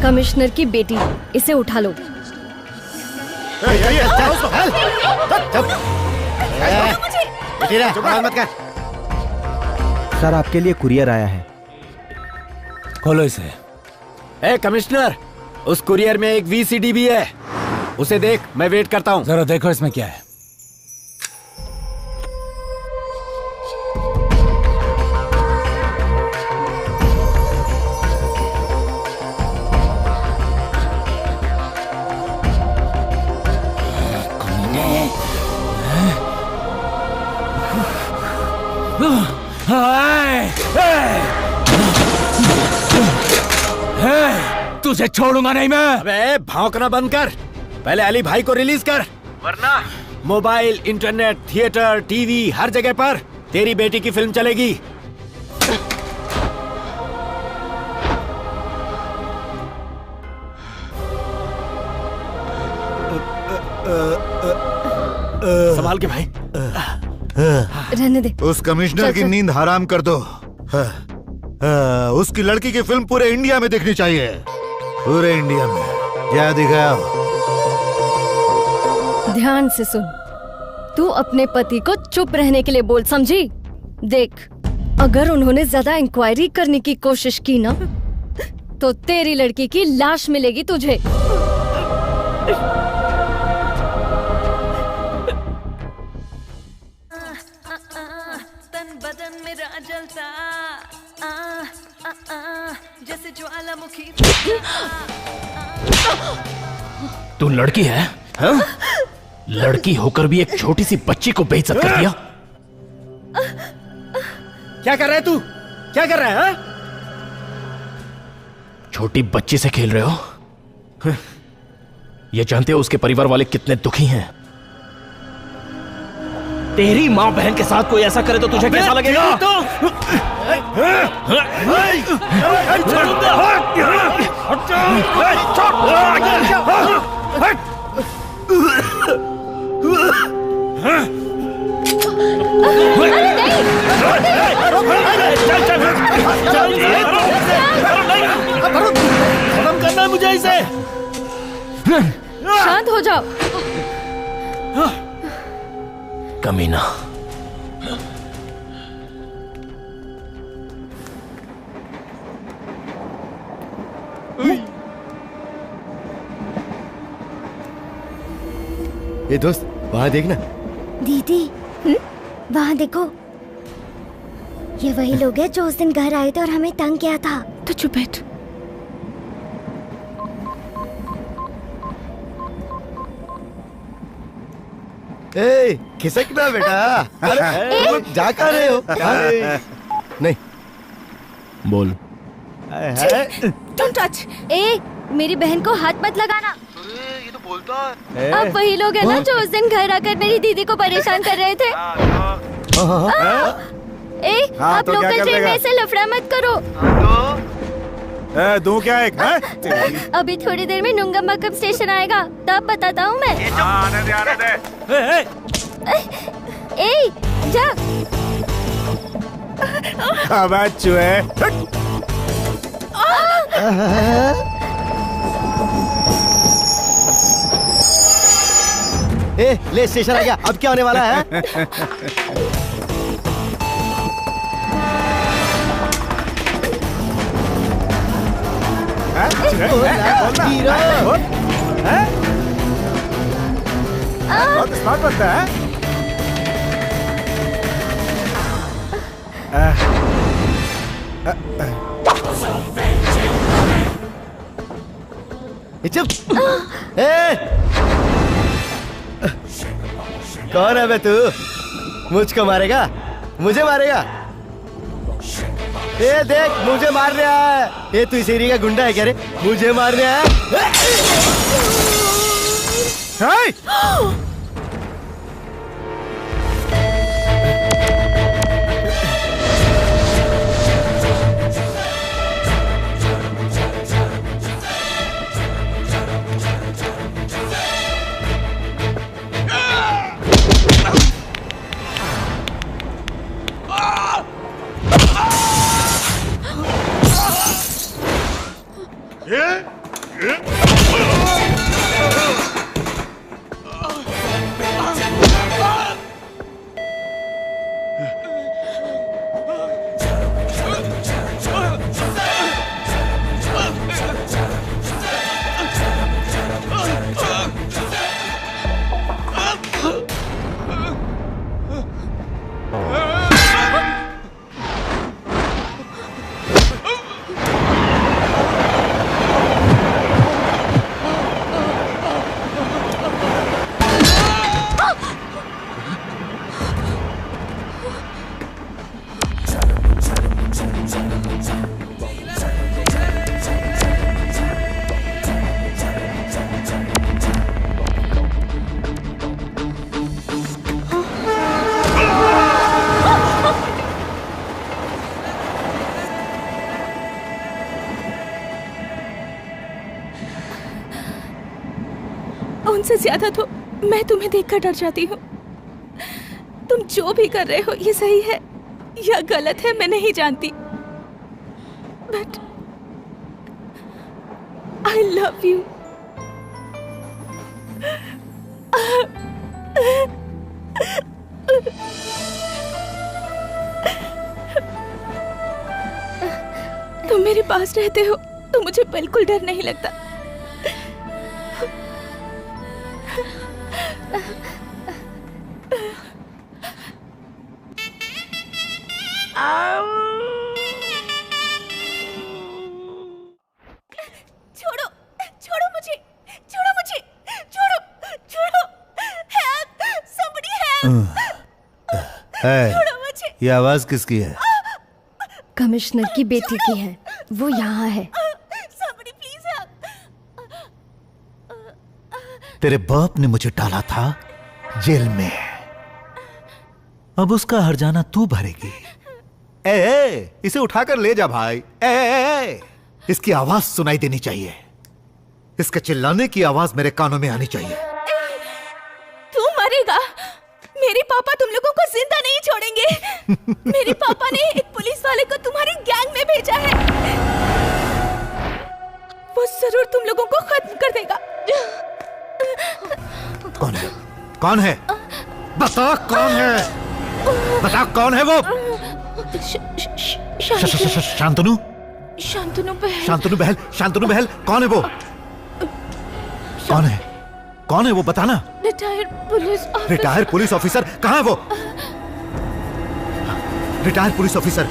कमिश्नर की बेटी, इसे उठा लो। सर आपके लिए कुरियर आया है। खोलो इसे। ए कमिश्नर, उस कुरियर में एक वीसीडी भी है, उसे देख, मैं वेट करता हूँ। जरा देखो इसमें क्या है। तुझे छोड़ूंगा नहीं मैं। अबे भौंकना बंद कर, पहले अली भाई को रिलीज कर, वरना मोबाइल, इंटरनेट, थिएटर, टीवी हर जगह पर तेरी बेटी की फिल्म चलेगी। संभाल के भाई। रहने दे। उस कमिश्नर की नींद हराम कर दो। उसकी लड़की की फिल्म पूरे इंडिया में दिखनी चाहिए, पूरे इंडिया में। क्या दिखाओ? ध्यान से सुन, तू अपने पति को चुप रहने के लिए बोल, समझी? देख, अगर उन्होंने ज्यादा इंक्वायरी करने की कोशिश की ना, तो तेरी लड़की की लाश मिलेगी तुझे। जैसे ज्वालामुखी। तू लड़की है, हाँ? लड़की होकर भी एक छोटी सी बच्ची को बेइज्जत कर दिया। क्या कर रहा है तू? क्या कर रहा है, हाँ? छोटी बच्ची से खेल रहे हो? ये जानते हो उसके परिवार वाले कितने दुखी हैं? तेरी माँ बहन के साथ कोई ऐसा करे तो तुझे कैसा लगेगा? खत्म करना है मुझे इसे। शांत हो जाओ। कमीना। ये दोस्त वहां देखना। दीदी, वहां देखो, ये वही लोग हैं जो उस दिन घर आए थे और हमें तंग किया था। तो चुप बैठ। ए, खिसकना बेटा। अरे जा कर रहे हो? नहीं बोल। Don't touch। ए, मेरी बहन को हाथ मत लगाना। ये तो बोलता है। अब वही लोग हैं ना जो उस दिन घर आकर मेरी दीदी को परेशान कर रहे थे। आप तो क्या लोकल कर ट्रेन देगा? में से लफड़ा मत करो। दूं क्या एक? अभी थोड़ी देर में नुंगम्बक्कम स्टेशन आएगा, तब बताता हूँ मैं। आने दे। ए, जा। अब चूहे। ए, ले स्टेशन आ गया, अब क्या होने वाला है? बहुत स्मार्ट बनता है। चुप। कौन है बे तू? मुझको मारेगा? मुझे मारेगा? ये देख मुझे मार रहा है। ये तू इस एरिया का गुंडा है क्या रे? मुझे मार रहा है। उनसे ज्यादा तो मैं तुम्हें देखकर डर जाती हूँ। तुम जो भी कर रहे हो ये सही है या गलत है मैं नहीं जानती, बट आई लव यू। तुम मेरे पास रहते हो तो मुझे बिल्कुल डर नहीं लगता। छोड़ो छोड़ो मुझे, छोड़ो मुझे, छोड़ो छोड़ो, हेल्प, somebody help, छोड़ो मुझे। ये आवाज किसकी है? कमिश्नर की बेटी की है, वो यहाँ है। somebody please help। तेरे बाप ने मुझे डाला था जेल में, अब उसका हर्जाना तू भरेगी। ए, इसे उठाकर ले जा भाई। ए, इसकी आवाज सुनाई देनी चाहिए, इसके चिल्लाने की आवाज मेरे कानों में आनी चाहिए। तू मरेगा, मेरे पापा तुम लोगों को जिंदा नहीं छोड़ेंगे। मेरे पापा ने एक पुलिस वाले को तुम्हारी गैंग में भेजा है, वो जरूर तुम लोगों को खत्म कर देगा। कौन है? कौन है? बता कौन है? बता कौन है वो? शांतनु? शांतनु बहल। शांतनु बहल? शांतनु बहल कौन है वो? कौन है? कौन है वो बताना। Retired police officer. Retired police officer? कहाँ है वो? Retired police officer?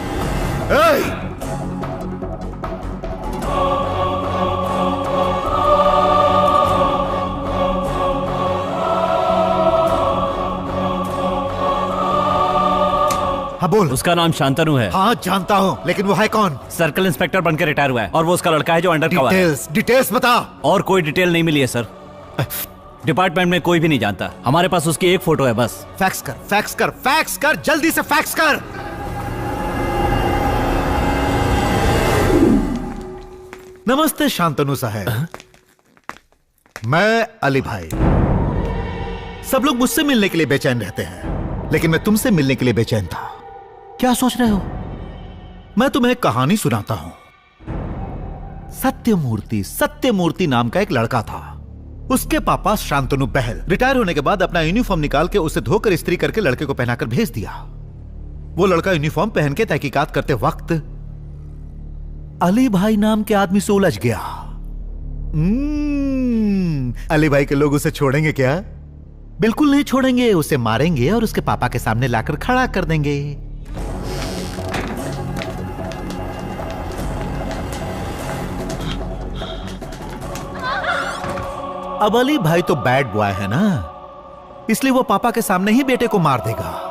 हाँ बोल। उसका नाम शांतनु है। हाँ जानता हूँ, लेकिन वो है कौन? सर्कल इंस्पेक्टर बनकर रिटायर हुआ है और वो उसका लड़का है जो अंडर कवर है। डिटेल्स बता। और कोई डिटेल नहीं मिली है सर, डिपार्टमेंट में कोई भी नहीं जानता। हमारे पास उसकी एक फोटो है बस। फैक्स कर, फैक्स कर, फैक्स कर, जल्दी से फैक्स कर। नमस्ते शांतनु साहब, मैं अली भाई। सब लोग मुझसे मिलने के लिए बेचैन रहते हैं, लेकिन मैं तुमसे मिलने के लिए बेचैन था। क्या सोच रहे हो? मैं तुम्हें एक कहानी सुनाता हूं। सत्यमूर्ति नाम का एक लड़का था। उसके पापा शांतनु बहल रिटायर होने के बाद अपना यूनिफॉर्म निकाल के उसे धोकर इस्त्री करके लड़के को पहनाकर भेज दिया। वो लड़का यूनिफॉर्म पहन के तहकीकात करते वक्त अली भाई नाम के आदमी से उलझ गया। अली भाई के लोग उसे छोड़ेंगे क्या? बिल्कुल नहीं छोड़ेंगे, उसे मारेंगे और उसके पापा के सामने लाकर खड़ा कर देंगे। अब अली भाई तो बैड बॉय है ना, इसलिए वो पापा के सामने ही बेटे को मार देगा।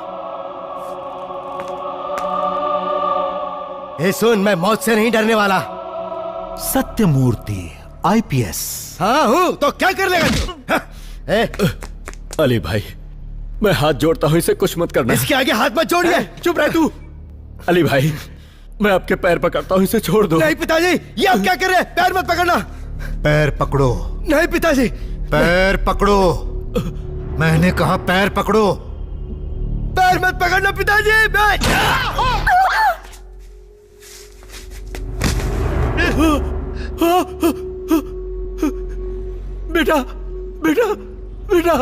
सुन, मैं मौत से नहीं डरने वाला। सत्यमूर्ति आईपीएस। हाँ हूँ, तो क्या कर लेगा तू? अली भाई, मैं हाथ जोड़ता हूँ, इसे कुछ मत करना। इसके आगे हाथ मत जोड़िए। चुप रह तू। अली भाई, मैं आपके पैर पकड़ता हूँ, इसे छोड़ दो। नहीं पिताजी, ये आप क्या कर रहे हैं? पैर मत पकड़ना। पैर पकड़ो। नहीं पिताजी, पैर पकड़ो। मैंने कहा पैर पकड़ो। पैर मत पकड़ना पिताजी। बेटा, बेटा, बेटा।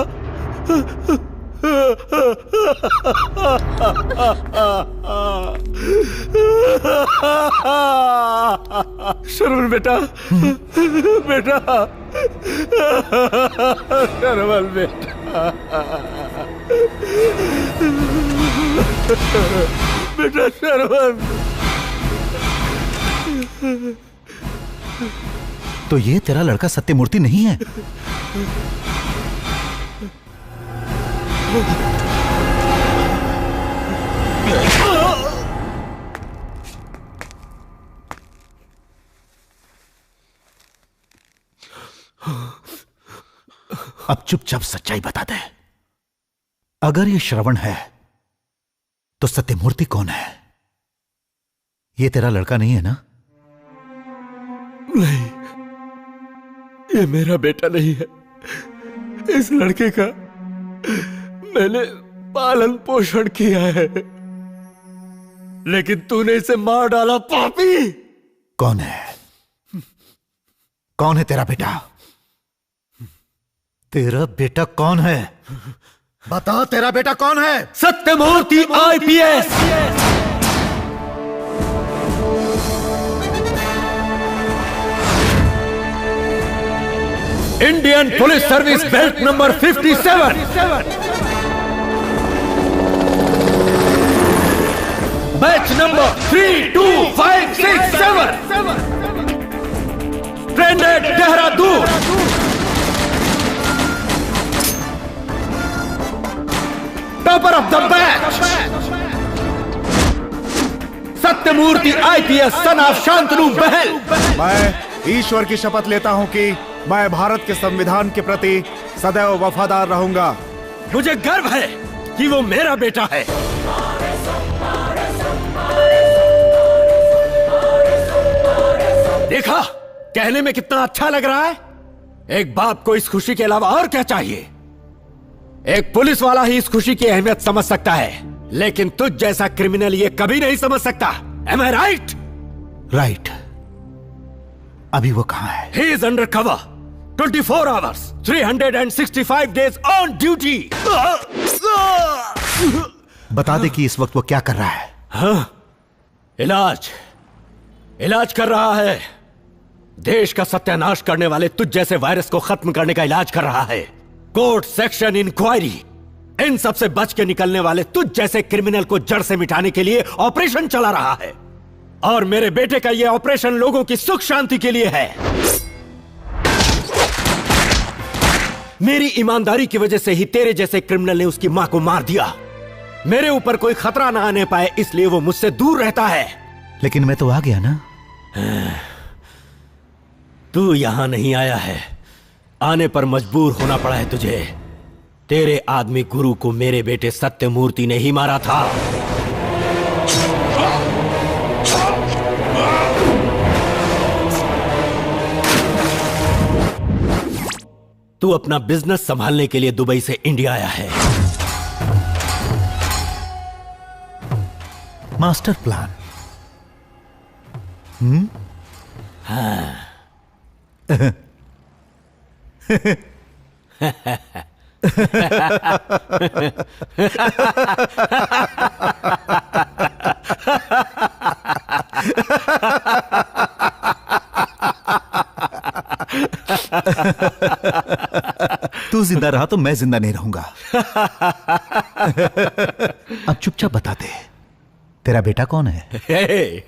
शर्वल बेटा, बेटा, शर्वल बेटा, बेटा शर्वल। तो ये तेरा लड़का सत्यमूर्ति नहीं है? अब चुपचाप सच्चाई बता दे। अगर ये श्रवण है तो सत्यमूर्ति कौन है? ये तेरा लड़का नहीं है ना? नहीं, ये मेरा बेटा नहीं है। इस लड़के का मैंने पालन पोषण किया है, लेकिन तूने इसे मार डाला, पापी। कौन है? कौन है तेरा बेटा? तेरा बेटा कौन है? बता, तेरा बेटा कौन है? Satyamurthy IPS. Indian police service belt number 57। Batch number 32567। Trained Dehradun. Topper of the batch Satyamurthy IPS son of Shantanu Bahl. मैं ईश्वर की शपथ लेता हूं कि मैं भारत के संविधान के प्रति सदैव वफादार रहूंगा। मुझे गर्व है कि वो मेरा बेटा है। देखा, कहने में कितना अच्छा लग रहा है। एक बाप को इस खुशी के अलावा और क्या चाहिए? एक पुलिस वाला ही इस खुशी की अहमियत समझ सकता है, लेकिन तुझ जैसा क्रिमिनल ये कभी नहीं समझ सकता। Am I right? राइट। अभी वो कहां है? He is under cover, 24 hours, 365 days on duty. बता दे कि इस वक्त वो क्या कर रहा है? हाँ, इलाज कर रहा है। देश का सत्यानाश करने वाले तुझ जैसे वायरस को खत्म करने का इलाज कर रहा है। कोर्ट, सेक्शन, इंक्वायरी, इन सब से बच के निकलने वाले तुझ जैसे क्रिमिनल को जड़ से मिटाने के लिए ऑपरेशन चला रहा है। और मेरे बेटे का यह ऑपरेशन लोगों की सुख शांति के लिए है। मेरी ईमानदारी की वजह से ही तेरे जैसे क्रिमिनल ने उसकी मां को मार दिया। मेरे ऊपर कोई खतरा ना आने पाए, इसलिए वो मुझसे दूर रहता है। लेकिन मैं तो आ गया ना। तू यहां नहीं आया है, आने पर मजबूर होना पड़ा है तुझे। तेरे आदमी गुरु को मेरे बेटे सत्यमूर्ति ने ही मारा था। तू अपना बिजनेस संभालने के लिए दुबई से इंडिया आया है। Master plan. हाँ। तू जिंदा रहा तो मैं जिंदा नहीं रहूंगा। अब चुपचाप बता दे, तेरा बेटा कौन है? हे,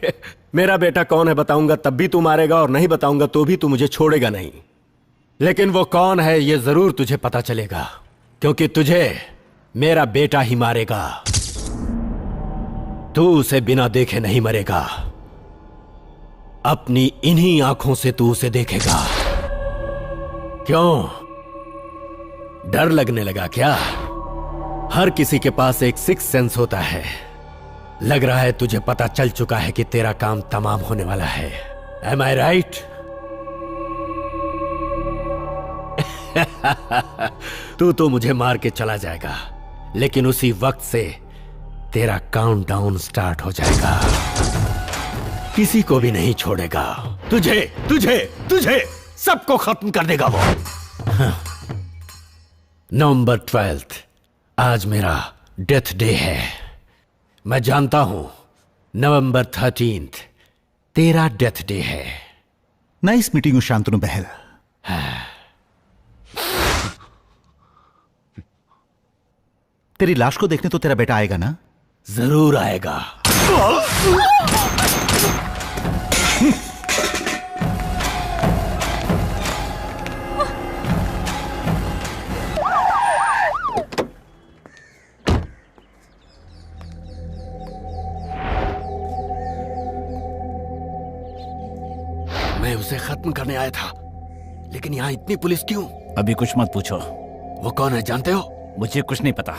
मेरा बेटा कौन है बताऊंगा तब भी तू मारेगा, और नहीं बताऊंगा तो भी तू मुझे छोड़ेगा नहीं। लेकिन वो कौन है ये जरूर तुझे पता चलेगा, क्योंकि तुझे मेरा बेटा ही मारेगा। तू उसे बिना देखे नहीं मरेगा, अपनी इन्हीं आंखों से तू उसे देखेगा। क्यों, डर लगने लगा क्या? हर किसी के पास एक सिक्स सेंस होता है। लग रहा है तुझे पता चल चुका है कि तेरा काम तमाम होने वाला है। Am I right? तू तो मुझे मार के चला जाएगा, लेकिन उसी वक्त से तेरा काउंटडाउन स्टार्ट हो जाएगा। किसी को भी नहीं छोड़ेगा। तुझे तुझे तुझे सबको खत्म कर देगा वो। नवंबर 12 आज मेरा डेथ डे है। मैं जानता हूं नवंबर 13 तेरा डेथ डे है। नाइस मीटिंग यू शांतनु बहल। तेरी लाश को देखने तो तेरा बेटा आएगा ना? जरूर आएगा। मैं उसे खत्म करने आया था, लेकिन यहां इतनी पुलिस क्यों? अभी कुछ मत पूछो। वो कौन है जानते हो? मुझे कुछ नहीं पता।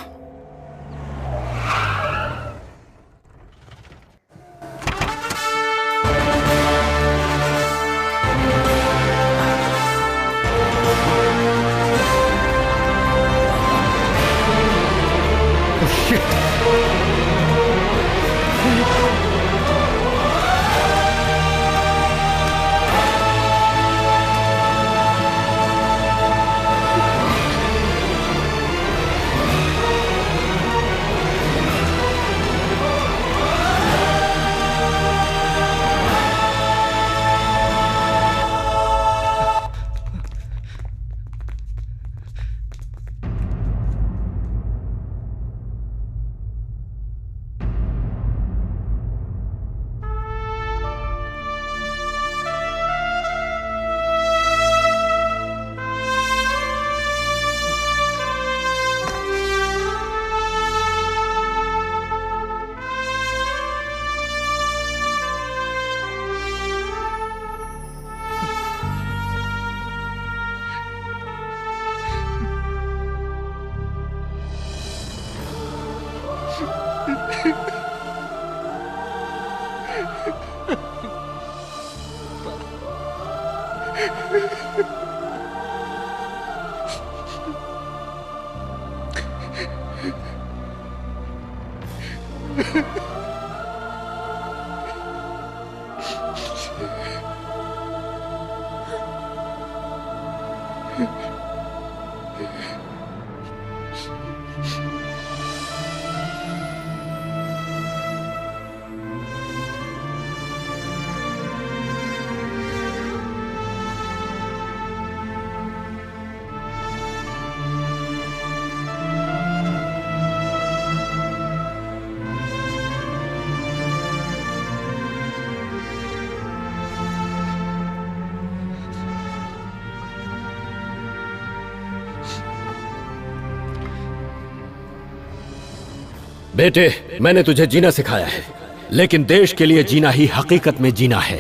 बेटे, मैंने तुझे जीना सिखाया है, लेकिन देश के लिए जीना ही हकीकत में जीना है।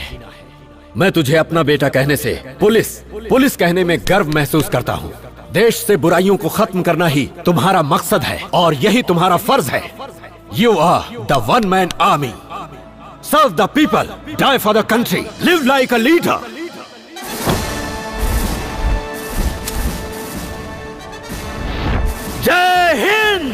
मैं तुझे अपना बेटा कहने से पुलिस कहने में गर्व महसूस करता हूँ। देश से बुराइयों को खत्म करना ही तुम्हारा मकसद है और यही तुम्हारा फर्ज है। You are the one man army. Serve the people, die for the country, live like a leader. जय हिंद।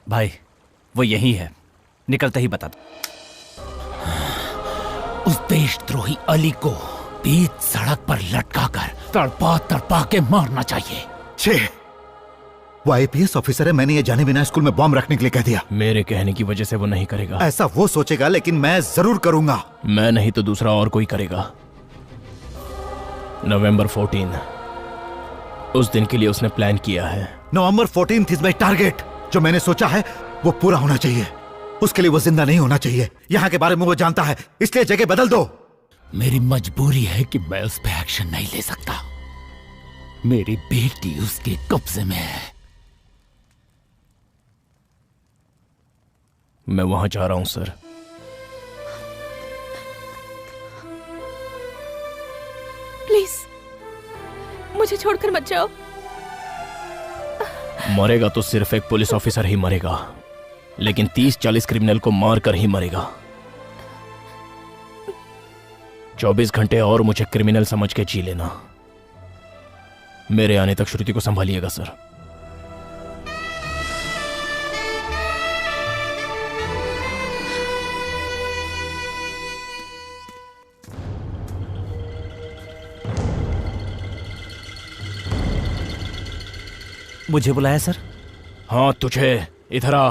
भाई, वो यही है। निकलते ही बता दो। उस देशद्रोही अली को बीच सड़क पर लटकाकर तड़पा तड़पा के मारना चाहिए। छे, वो आईपीएस ऑफिसर है, मैंने ये जाने बिना स्कूल में बॉम्ब रखने के लिए कह दिया। मेरे कहने की वजह से वो नहीं करेगा। ऐसा वो सोचेगा, लेकिन मैं जरूर करूंगा। मैं नहीं तो दूसरा और कोई करेगा। नवंबर 14 उस दिन के लिए उसने प्लान किया है। नवंबर 14 इज माय टारगेट। जो मैंने सोचा है वो पूरा होना चाहिए। उसके लिए वो जिंदा नहीं होना चाहिए। यहाँ के बारे में वो जानता है, इसलिए जगह बदल दो। मेरी मजबूरी है कि मैं उस पर एक्शन नहीं ले सकता। मेरी बेटी उसके कब्जे में है। मैं वहां जा रहा हूं सर। प्लीज मुझे छोड़कर मत जाओ। मरेगा तो सिर्फ एक पुलिस ऑफिसर ही मरेगा, लेकिन 30-40 क्रिमिनल को मार कर ही मरेगा। 24 घंटे और मुझे क्रिमिनल समझ के जी लेना। मेरे आने तक श्रुति को संभालिएगा सर। मुझे बुलाया सर? हाँ तुझे, इधर आ।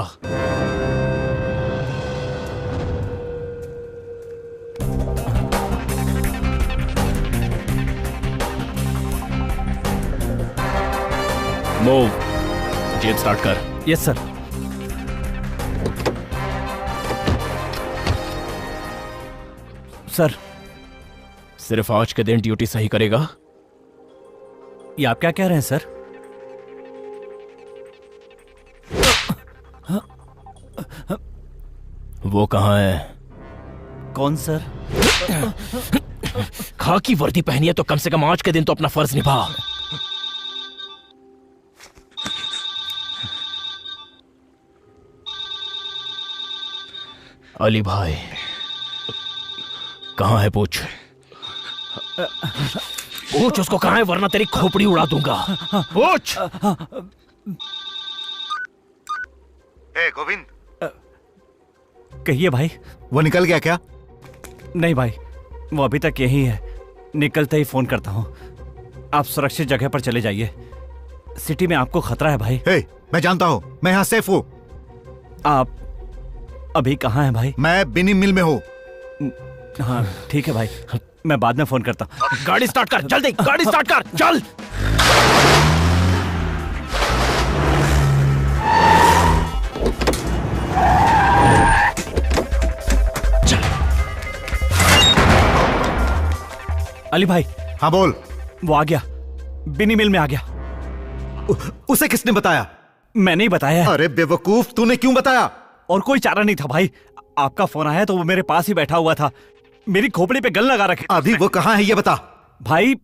मूव, जेब स्टार्ट कर। Yes sir. सर, सिर्फ आज के दिन ड्यूटी सही करेगा? ये आप क्या कह रहे हैं सर? वो कहाँ है? कौन सर? खाकी वर्दी पहनी है तो कम से कम आज के दिन तो अपना फर्ज निभा। अली भाई कहाँ है? पूछ उसको कहाँ है, वरना तेरी खोपड़ी उड़ा दूंगा। पूछ। गोविंद, कहिए भाई। वो निकल गया क्या? नहीं भाई, वो अभी तक यही है। निकलते ही फोन करता हूँ। आप सुरक्षित जगह पर चले जाइए। सिटी में आपको खतरा है भाई। मैं जानता हूँ, मैं यहाँ सेफ हूँ। आप अभी कहाँ हैं भाई? मैं बिनी मिल में हूँ। हाँ ठीक है भाई, मैं बाद में फोन करता हूँ। गाड़ी स्टार्ट कर, जल्दी गाड़ी स्टार्ट कर, चल। अली भाई। हाँ बोल। वो आ गया, बिनी मिल में आ गया। उसे किसने बताया? मैंने ही बताया। अरे बेवकूफ, तूने क्यों बताया? और कोई चारा नहीं था भाई। आपका फोन आया तो वो मेरे पास ही बैठा हुआ था। मेरी खोपड़ी पे गन लगा रखे। अभी वो कहाँ है ये बता। भाई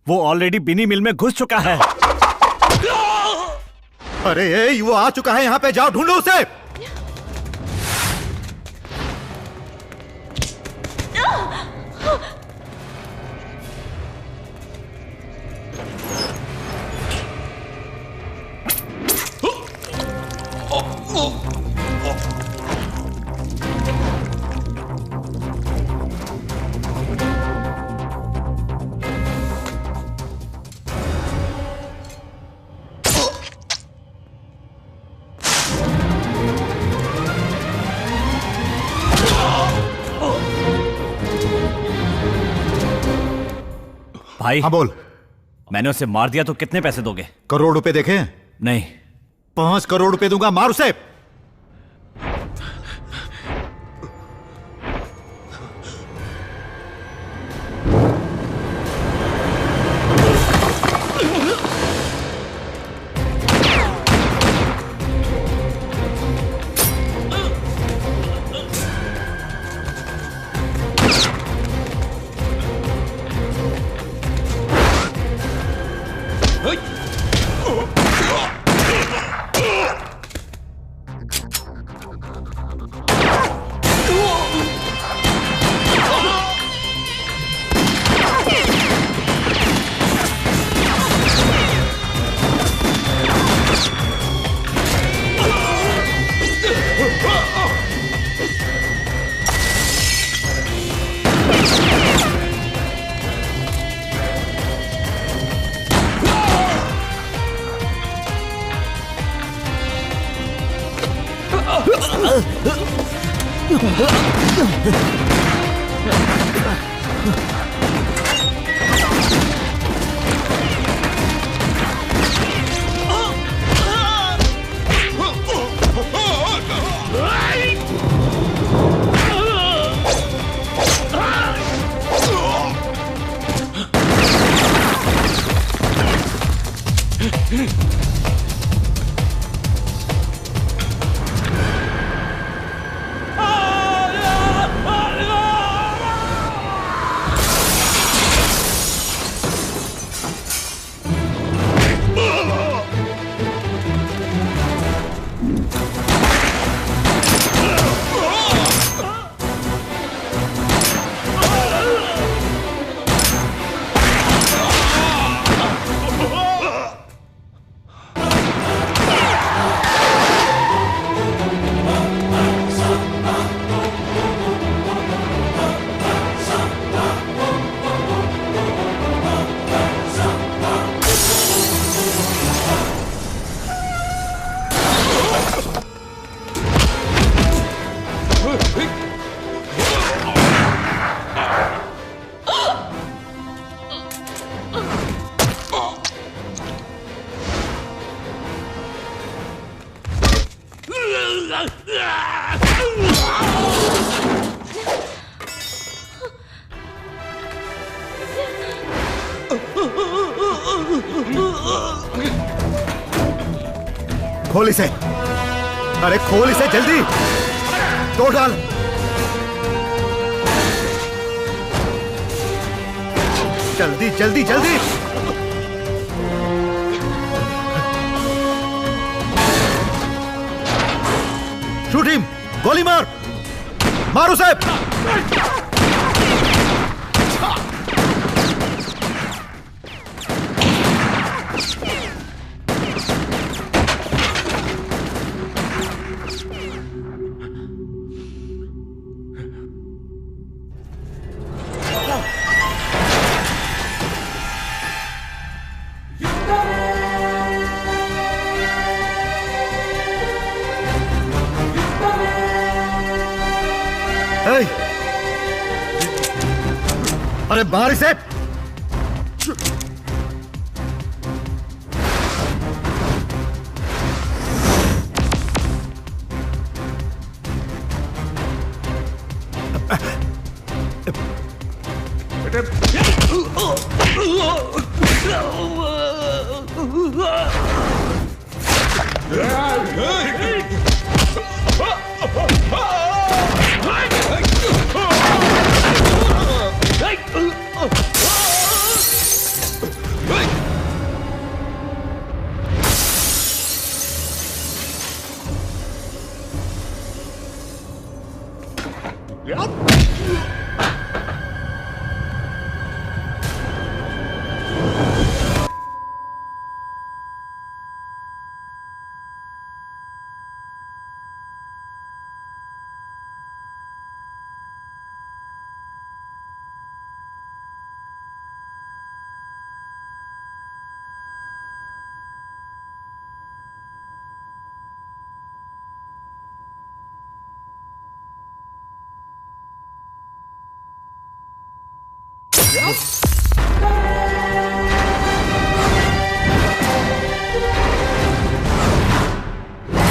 वो ऑलरेडी बिनी मिल में घुस चुका है। अरे वो आ चुका है यहाँ पे, जाओ ढूंढो उसे। भाई। हाँ बोल। मैंने उसे मार दिया तो कितने पैसे दोगे? करोड़ रुपए देखे? नहीं। 5 करोड़ रुपए दूंगा, मार उसे। खोल इसे, अरे खोल इसे जल्दी, तोड़ डाल। जल्दी जल्दी जल्दी। शूट हिम, गोली मार, मार उसे। अरे मार इसे।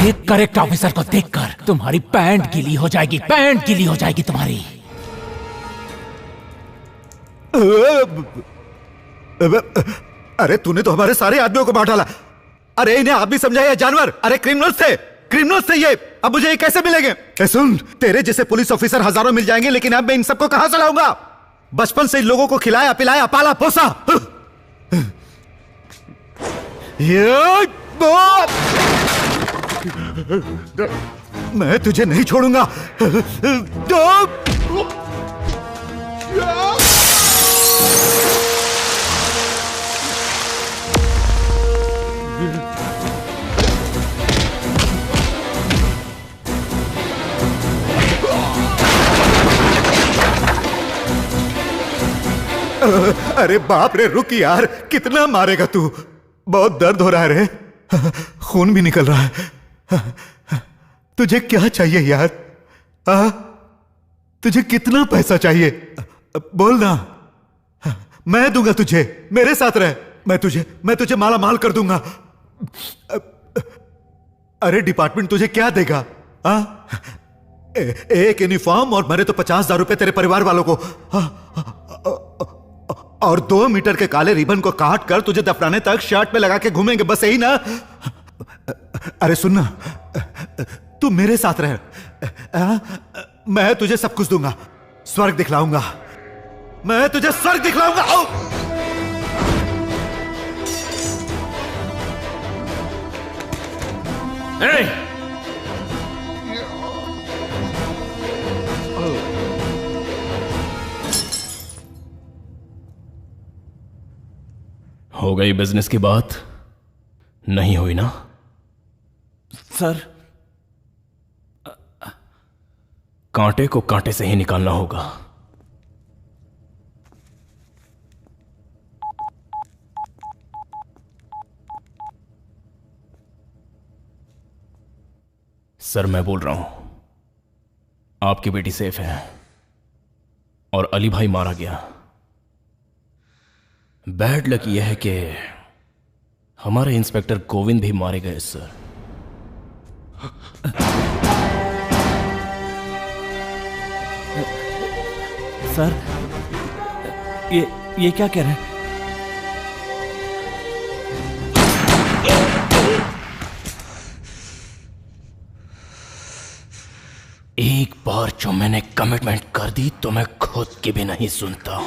एक करेक्ट ऑफिसर को देखकर तुम्हारी पैंट गीली हो जाएगी, पैंट गीली हो जाएगी तुम्हारी। अरे तूने तो हमारे सारे आदमियों को मार डाला। अरे इन्हें आदमी समझा या जानवर? अरे क्रिमिनल्स थे, क्रिमिनल्स थे ये। अब मुझे ये कैसे मिलेंगे? सुन, तेरे जैसे पुलिस ऑफिसर हजारों मिल जाएंगे, लेकिन अब मैं इन सबको कहां से लाऊंगा? बचपन से इन लोगों को खिलाया पिलाया पाला पोसा। मैं तुझे नहीं छोड़ूंगा। अरे बाप रे, रुक यार, कितना मारेगा तू? बहुत दर्द हो रहा है रे, खून भी निकल रहा है। तुझे क्या चाहिए यार? तुझे कितना पैसा चाहिए? बोल ना, मैं दूंगा तुझे। मेरे साथ रह, मैं तुझे माला माल कर दूंगा। अरे डिपार्टमेंट तुझे क्या देगा? एक यूनिफॉर्म और मरे तो 50,000 रुपए तेरे परिवार वालों को, और 2 मीटर के काले रिबन को काट कर तुझे दफनाने तक शर्ट पे लगा के घूमेंगे, बस यही ना? अरे सुनना, तू मेरे साथ रह, मैं तुझे सब कुछ दूंगा, स्वर्ग दिखलाऊंगा, मैं तुझे स्वर्ग दिखलाऊंगा। हो गई बिजनेस की बात? नहीं हुई ना? सर, कांटे को कांटे से ही निकालना होगा। सर, मैं बोल रहा हूं, आपकी बेटी सेफ है और अली भाई मारा गया। बैड लक यह है कि हमारे इंस्पेक्टर गोविंद भी मारे गए सर। सर, ये क्या कह रहे हैं? एक बार जो मैंने कमिटमेंट कर दी तो मैं खुद की भी नहीं सुनता।